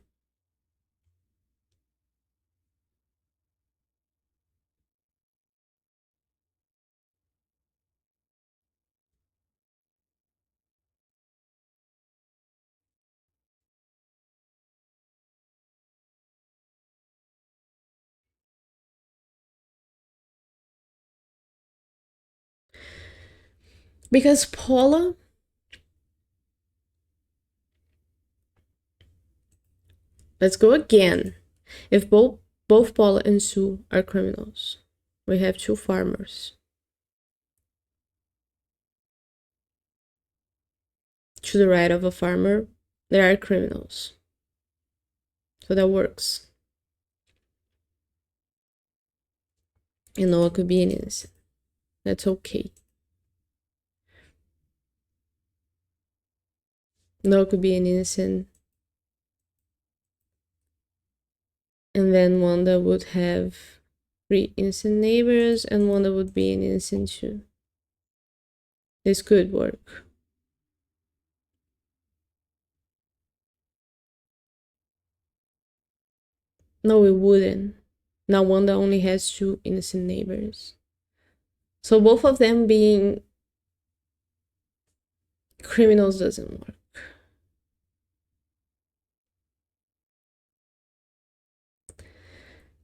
Because Paula, let's go again. If both Paula and Sue are criminals, we have two farmers. To the right of a farmer, there are criminals. So that works. And Noah could be an innocent. That's okay. Noah could be an innocent. And then Wanda would have 3 innocent neighbors, and Wanda would be an innocent too. This could work. No, it wouldn't. Now Wanda only has 2 innocent neighbors. So both of them being criminals doesn't work.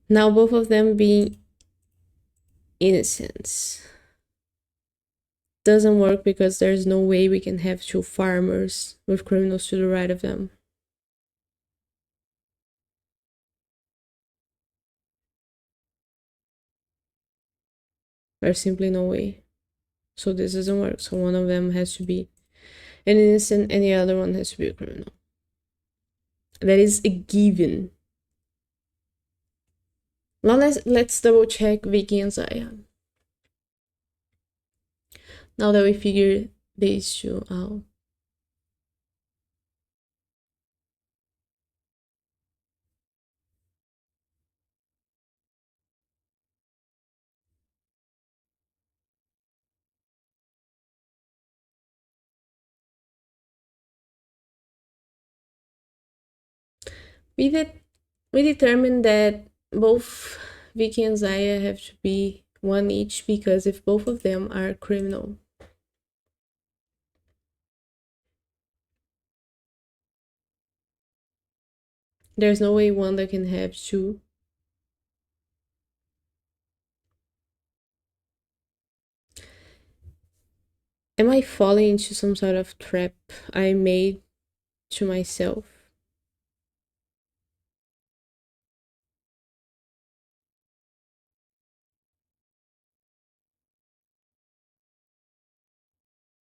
Now both of them being innocents doesn't work because there's no way we can have 2 farmers with criminals to the right of them. There's simply no way. So this doesn't work. So one of them has to be an innocent and the other one has to be a criminal. That is a given. Now let's double check Vicky and Zaya. Now that we figured these two out. We determined that both Vicky and Zaya have to be one each because if both of them are criminal, there's no way Wanda can have 2. Am I falling into some sort of trap I made to myself?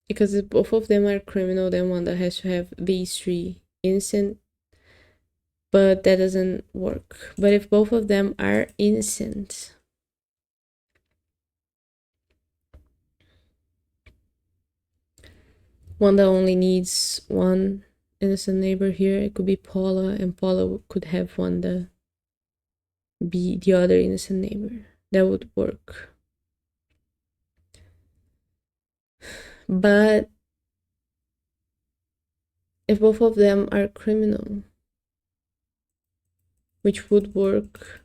Because if both of them are criminal, then Wanda has to have these 3 innocent, but that doesn't work. But if both of them are innocent, Wanda only needs 1 innocent neighbor here. It could be Paula, and Paula could have Wanda be the other innocent neighbor. That would work. But if both of them are criminal, which would work,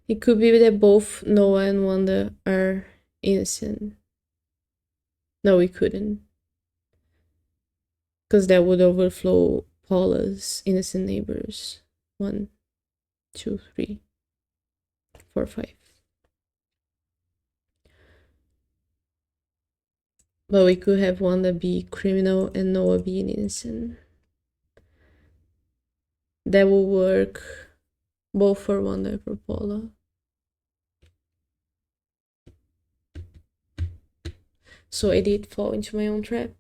it could be that both Noah and Wanda are innocent. No, we couldn't. Because that would overflow Paula's innocent neighbors. 1, 2, 3, 4, 5. But we could have Wanda be criminal and Noah be an innocent. That will work both for Wanda and for Paula. So I did fall into my own trap.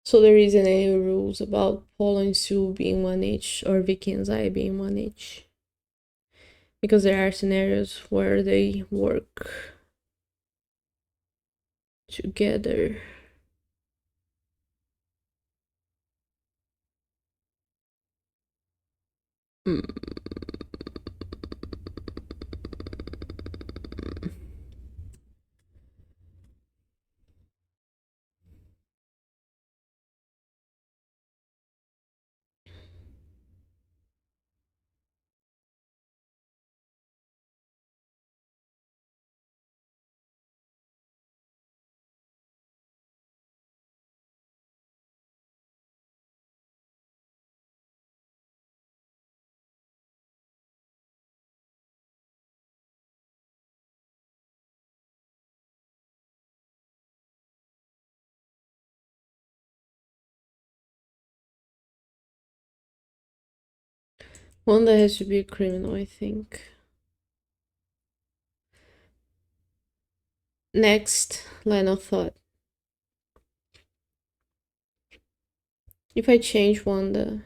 So there isn't any rules about Paula and Sue being one each or Vicky and Zaya being one each. Because there are scenarios where they work together. Mm. One that has to be a criminal, I think. Next line of thought. If I change Wanda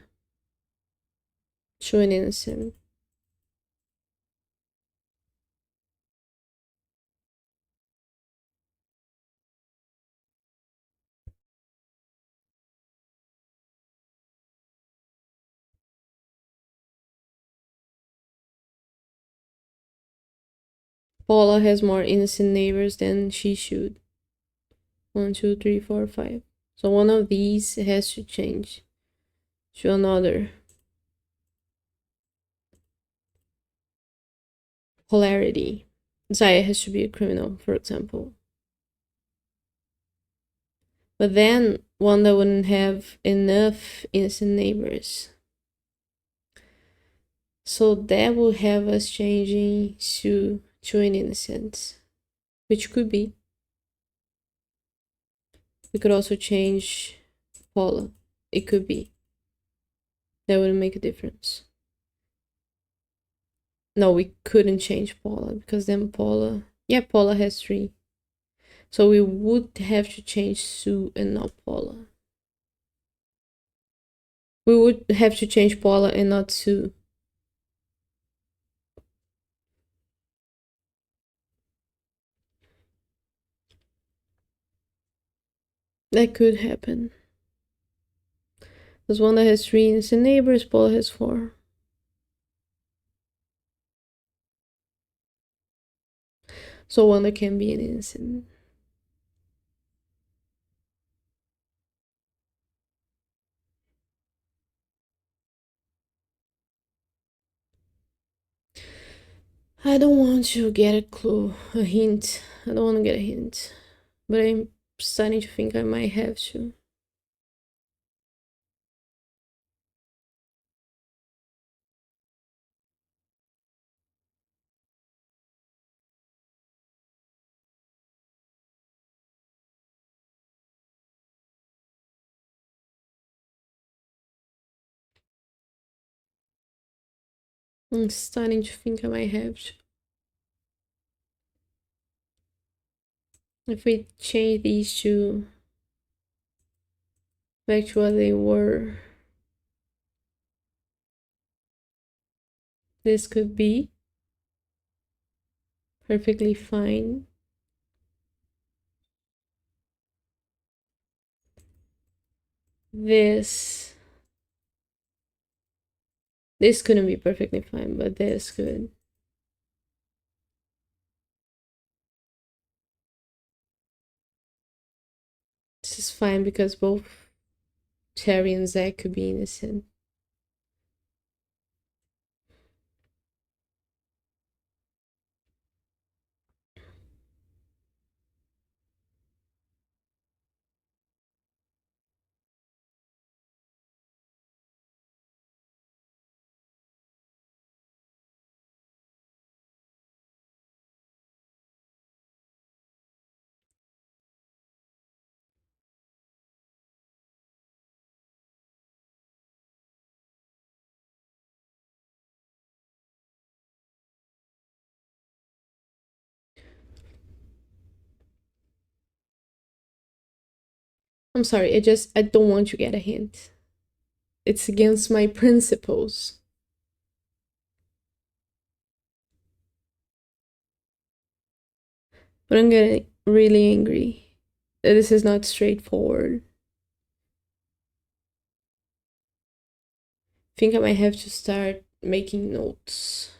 to an innocent, Paula has more innocent neighbors than she should. 1, 2, 3, 4, 5. So one of these has to change to another polarity. Zaya has to be a criminal, for example. But then Wanda wouldn't have enough innocent neighbors. So that will have us changing to an innocent, which could be. We could also change Paula. It could be. That wouldn't make a difference. No, we couldn't change Paula because then Paula. Yeah, Paula has 3. So we would have to change Sue and not Paula. We would have to change Paula and not Sue. That could happen. There's one that has 3 innocent neighbors, Paula has 4. So one that can be an innocent. I don't want to get a clue, a hint. I don't want to get a hint. But I'm starting to think I might have to. I'm starting to think I might have to. If we change these two back to what they were, this could be perfectly fine. This couldn't be perfectly fine, but this could. This is fine because both Terry and Zach could be innocent. I'm sorry, I don't want to get a hint. It's against my principles. But I'm getting really angry that this is not straightforward. I think I might have to start making notes.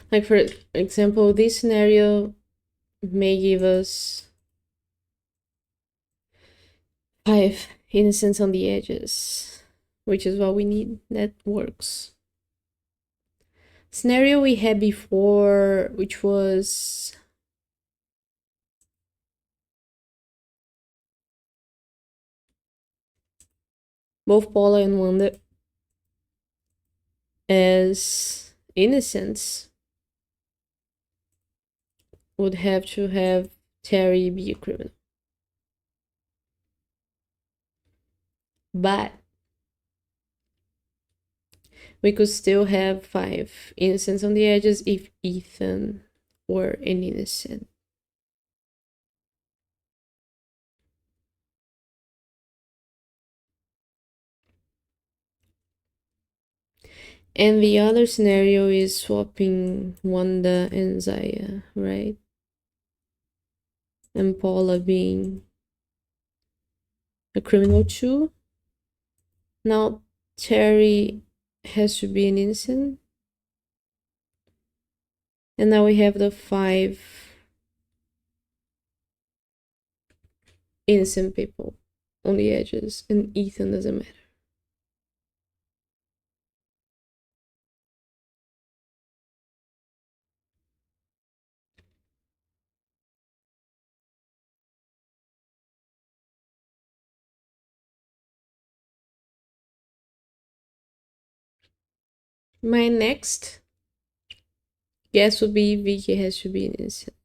Like, for example, this scenario may give us 5 innocents on the edges, which is what we need. That works. Scenario we had before, which was both Paula and Wanda as innocents, would have to have Terry be a criminal. But we could still have 5 innocents on the edges if Ethan were an innocent. And the other scenario is swapping Wanda and Zaya, right? And Paula being a criminal too. Now Terry has to be an innocent. And now we have the 5 innocent people on the edges, and Ethan doesn't matter. My next guess would be Vicky has to be an innocent.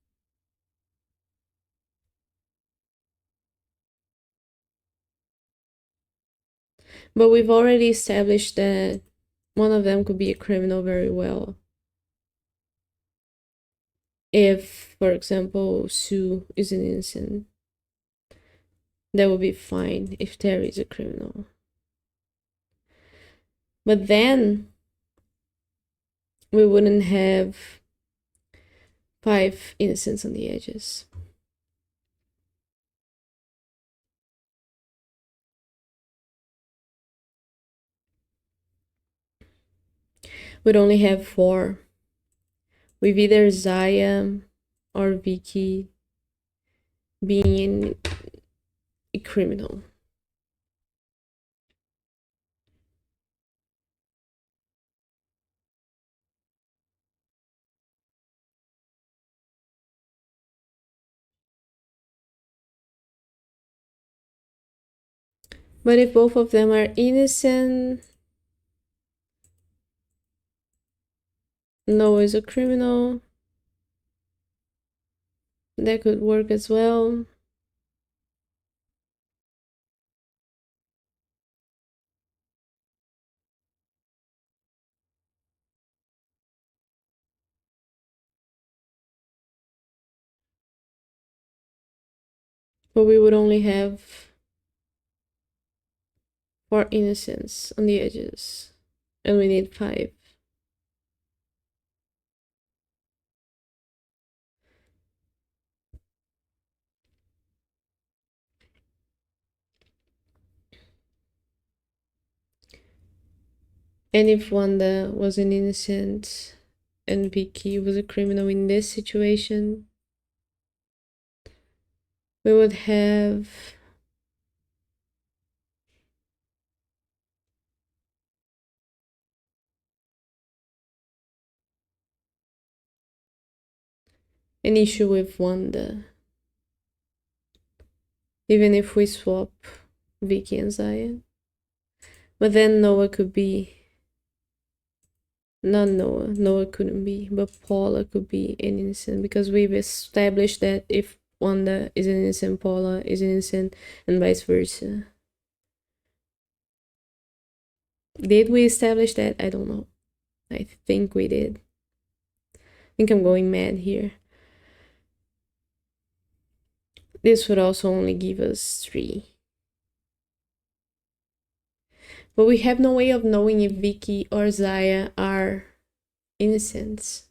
But we've already established that one of them could be a criminal very well. If, for example, Sue is an innocent, that would be fine if Terry is a criminal. But then we wouldn't have 5 innocents on the edges. We'd only have 4. With either Zaya or Vicky being a criminal. But if both of them are innocent, Noah is a criminal, that could work as well. But we would only have 4 innocents on the edges, and we need 5. And if Wanda was an innocent and Vicky was a criminal in this situation, we would have an issue with Wanda. Even if we swap Vicky and Zaya. But then Noah could be... Not Noah. Noah couldn't be. But Paula could be an innocent. Because we've established that if Wanda is an innocent, Paula is innocent, and vice versa. Did we establish that? I don't know. I think we did. I think I'm going mad here. This would also only give us 3. But we have no way of knowing if Vicky or Zaya are innocents.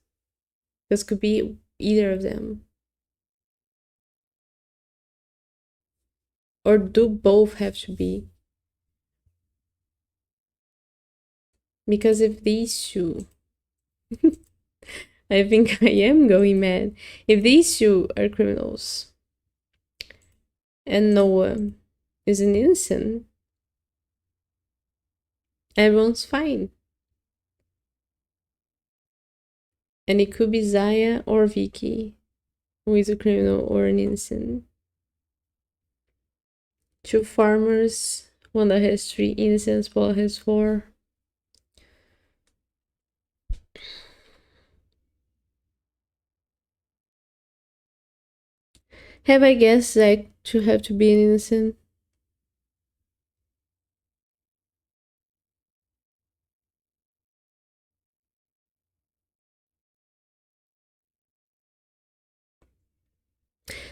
This could be either of them. Or do both have to be? Because if these two... I think I am going mad. If these two are criminals and Noah is an innocent, everyone's fine. And it could be Zaya or Vicky who is a criminal or an innocent. 2 farmers, one that has 3 innocents, Paul has 4. Have I guessed Zach to have to be an innocent?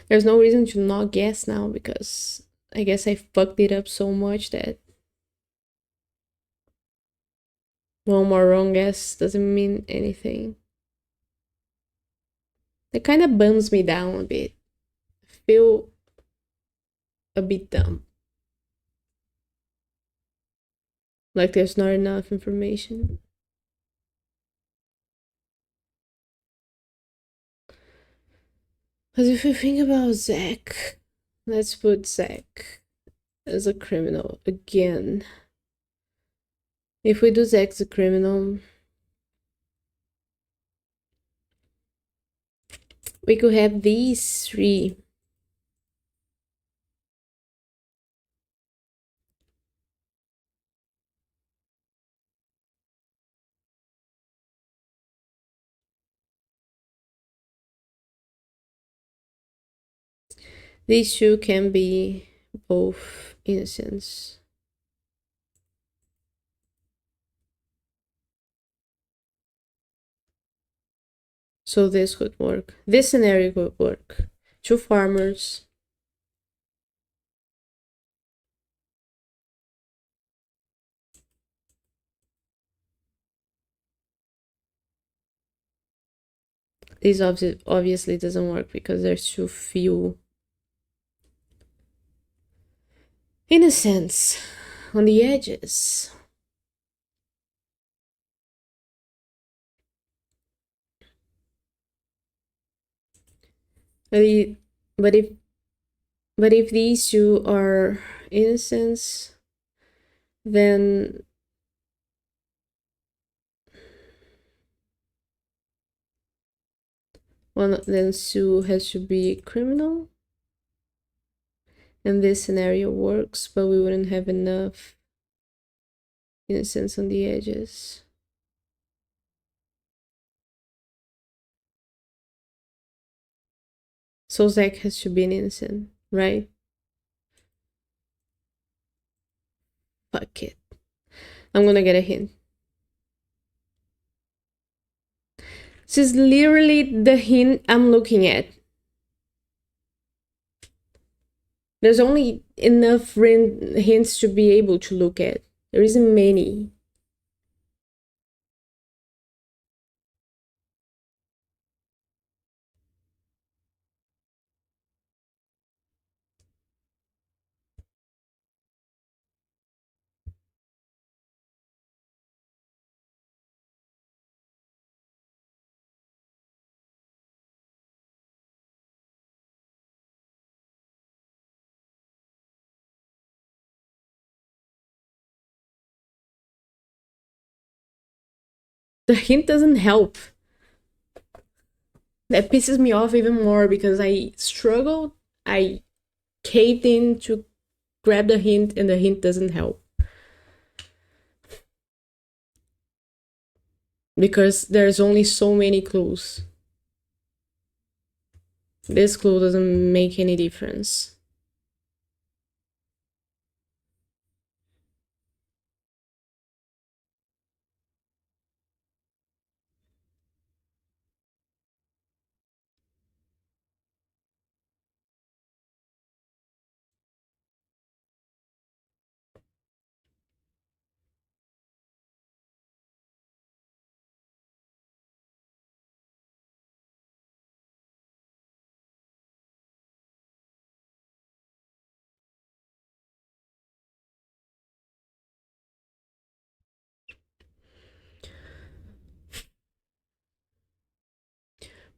There's no reason to not guess now because I guess I fucked it up so much that one more wrong guess doesn't mean anything. It kind of bums me down a bit. I feel a bit dumb. Like there's not enough information. Because if you think about Zach, let's put Zach as a criminal again. If we do Zach as a criminal, we could have these 3. These 2 can be both innocents. So this could work. This scenario could work. 2 farmers. This obviously doesn't work because there's too few innocents on the edges. But if these 2 are innocents, then Sue has to be criminal. And this scenario works, but we wouldn't have enough innocents on the edges. So Zach has to be an innocent, right? Fuck it. I'm gonna get a hint. This is literally the hint I'm looking at. There's only enough hints to be able to look at. There isn't many. The hint doesn't help. That pisses me off even more because I struggled. I caved in to grab the hint and the hint doesn't help. Because there's only so many clues. This clue doesn't make any difference.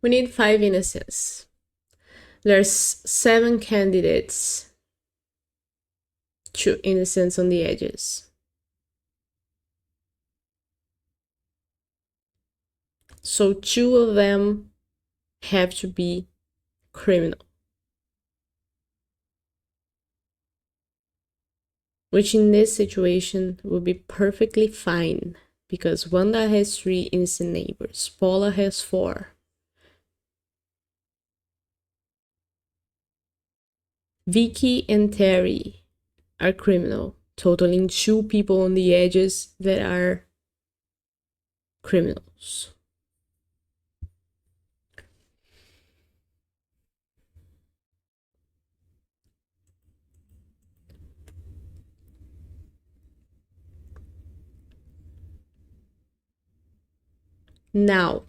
We need 5 innocents. There's 7 candidates, 2 innocents on the edges. So 2 of them have to be criminal. Which in this situation would be perfectly fine, because Wanda has 3 innocent neighbors, Paula has 4. Vicky and Terry are criminal, totaling 2 people on the edges that are criminals. Now,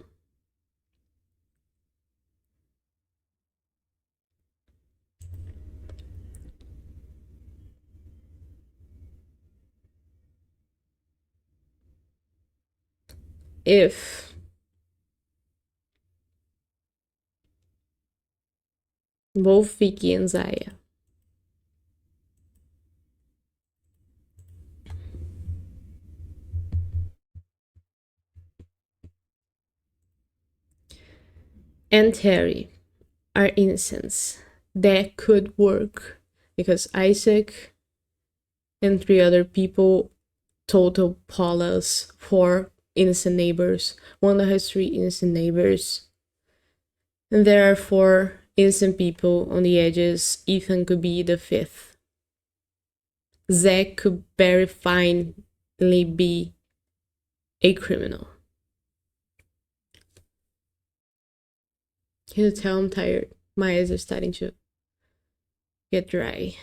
if both Vicky and Zaya and Terry are innocents, that could work, because Isaac and 3 other people total Paula's 4 innocent neighbors. Wanda has 3 innocent neighbors. And there are 4 innocent people on the edges. Ethan could be the 5th. Zach could very finely be a criminal. Can you tell I'm tired? My eyes are starting to get dry.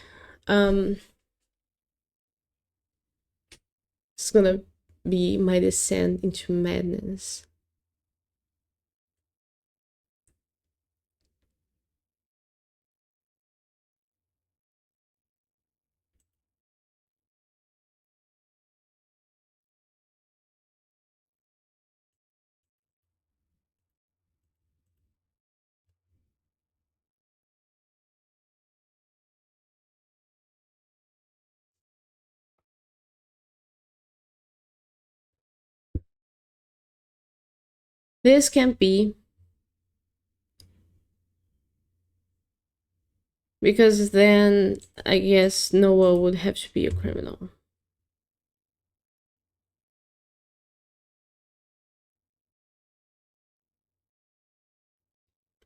It's gonna be my descent into madness. This can't be, because then I guess Noah would have to be a criminal.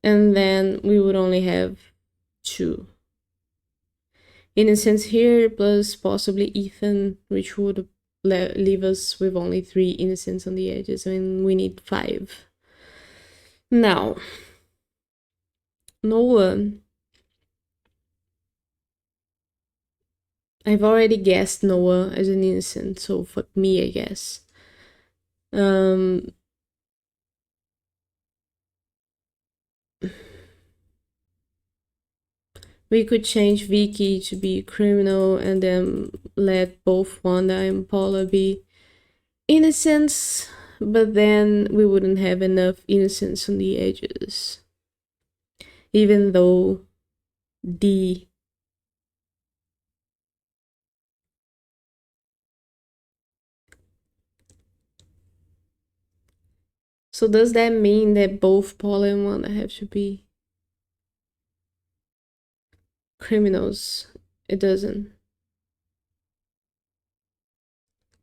And then we would only have 2 innocents here, plus possibly Ethan, which would leave us with only 3 innocents on the edges. I mean, we need 5. Now, Noah, I've already guessed Noah as an innocent, so fuck me, I guess. We could change Vicky to be criminal and then let both Wanda and Paula be innocents, but then we wouldn't have enough innocents on the edges. Even though the So does that mean that both Paula and Wanda have to be criminals? It doesn't.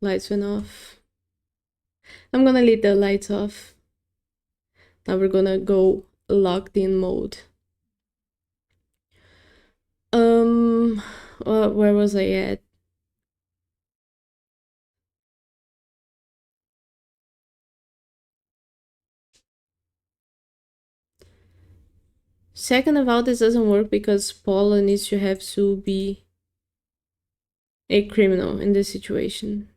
Lights went off. I'm gonna leave the lights off. Now we're gonna go locked in mode. Where was I at? Second of all, this doesn't work because Paula needs to have to be a criminal in this situation.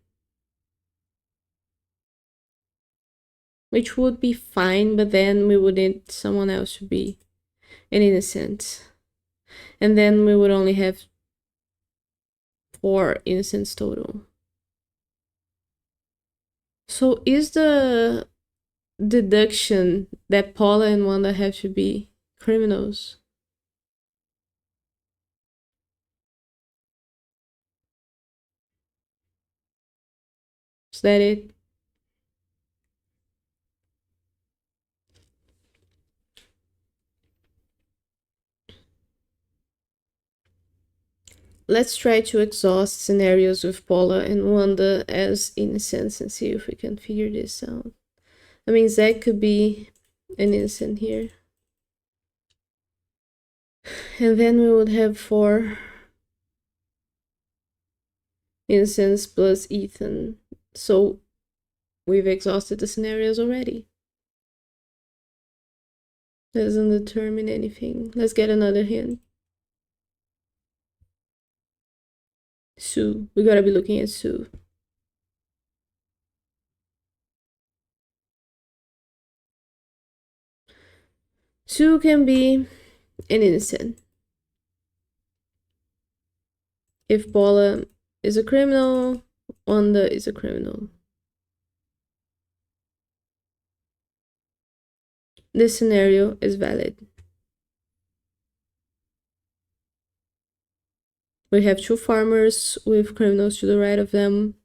Which would be fine, but then we would need someone else to be an innocent. And then we would only have 4 innocents total. So is the deduction that Paula and Wanda have to be criminals. Is that it? Let's try to exhaust scenarios with Paula and Wanda as innocents and see if we can figure this out. I mean, Zach could be an innocent here. And then we would have 4 innocents plus Ethan. So we've exhausted the scenarios already. Doesn't determine anything. Let's get another hint. Sue. We gotta be looking at Sue. Sue can be an innocent. If Paula is a criminal, Wanda is a criminal. This scenario is valid. We have 2 farmers with criminals to the right of them.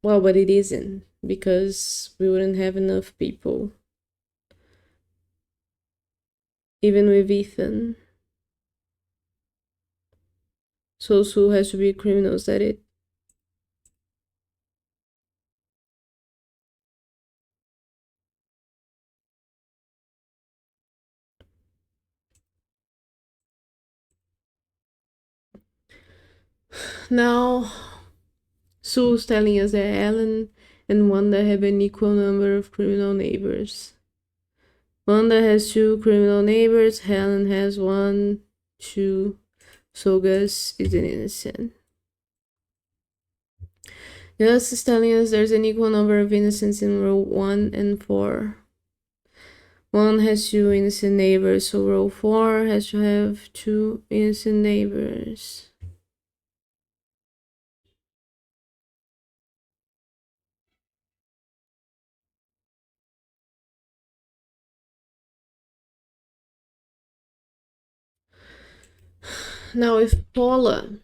Well, but it isn't, because we wouldn't have enough people. Even with Ethan. So Sue has to be a criminal, is that it? Now, Sue's telling us that Ellen and Wanda have an equal number of criminal neighbors. Wanda has 2 criminal neighbors, Helen has 1, 2, so Gus is an innocent. Gus is telling us there's an equal number of innocents in row 1 and 4. 1 has 2 innocent neighbors, so row 4 has to have 2 innocent neighbors. Now, if Paula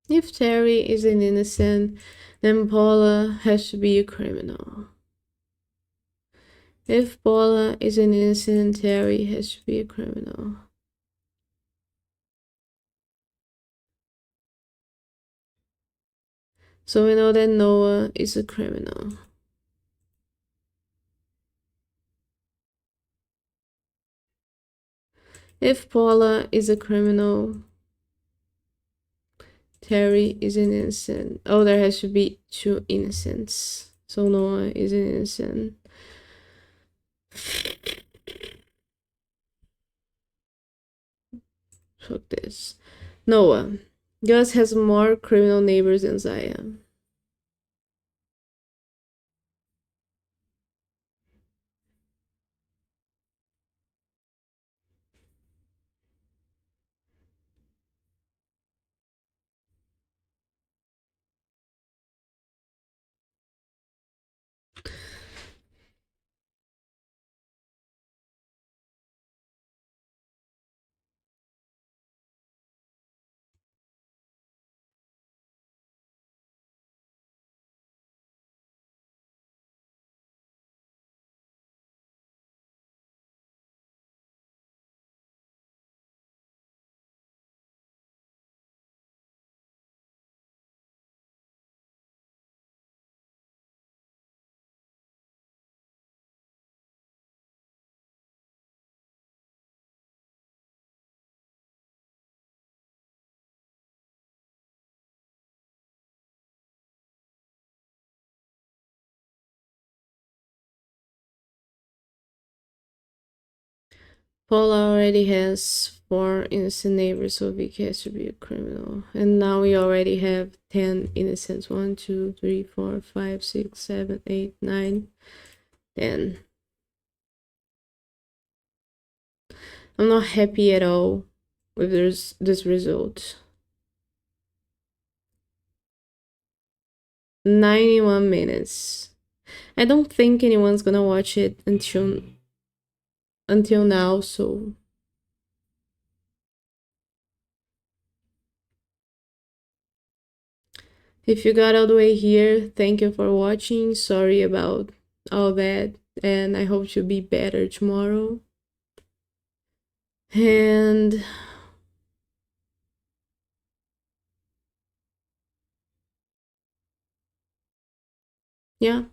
if Terry is an innocent, then Paula has to be a criminal. If Paula is an innocent, Terry has to be a criminal. So we know that Noah is a criminal. If Paula is a criminal, Terry is an innocent. Oh, there has to be 2 innocents. So Noah is an innocent. Fuck this. Noah. Gus has more criminal neighbors than Zaya. Paula already has 4 innocent neighbors, so Vicky has to be a criminal. And now we already have 10 innocents. 1, 2, 3, 4, 5, 6, 7, 8, 9, 10. I'm not happy at all with this result. 91 minutes. I don't think anyone's gonna watch it until now, so if you got all the way here, thank you for watching. Sorry about all that, and I hope to be better tomorrow. And yeah,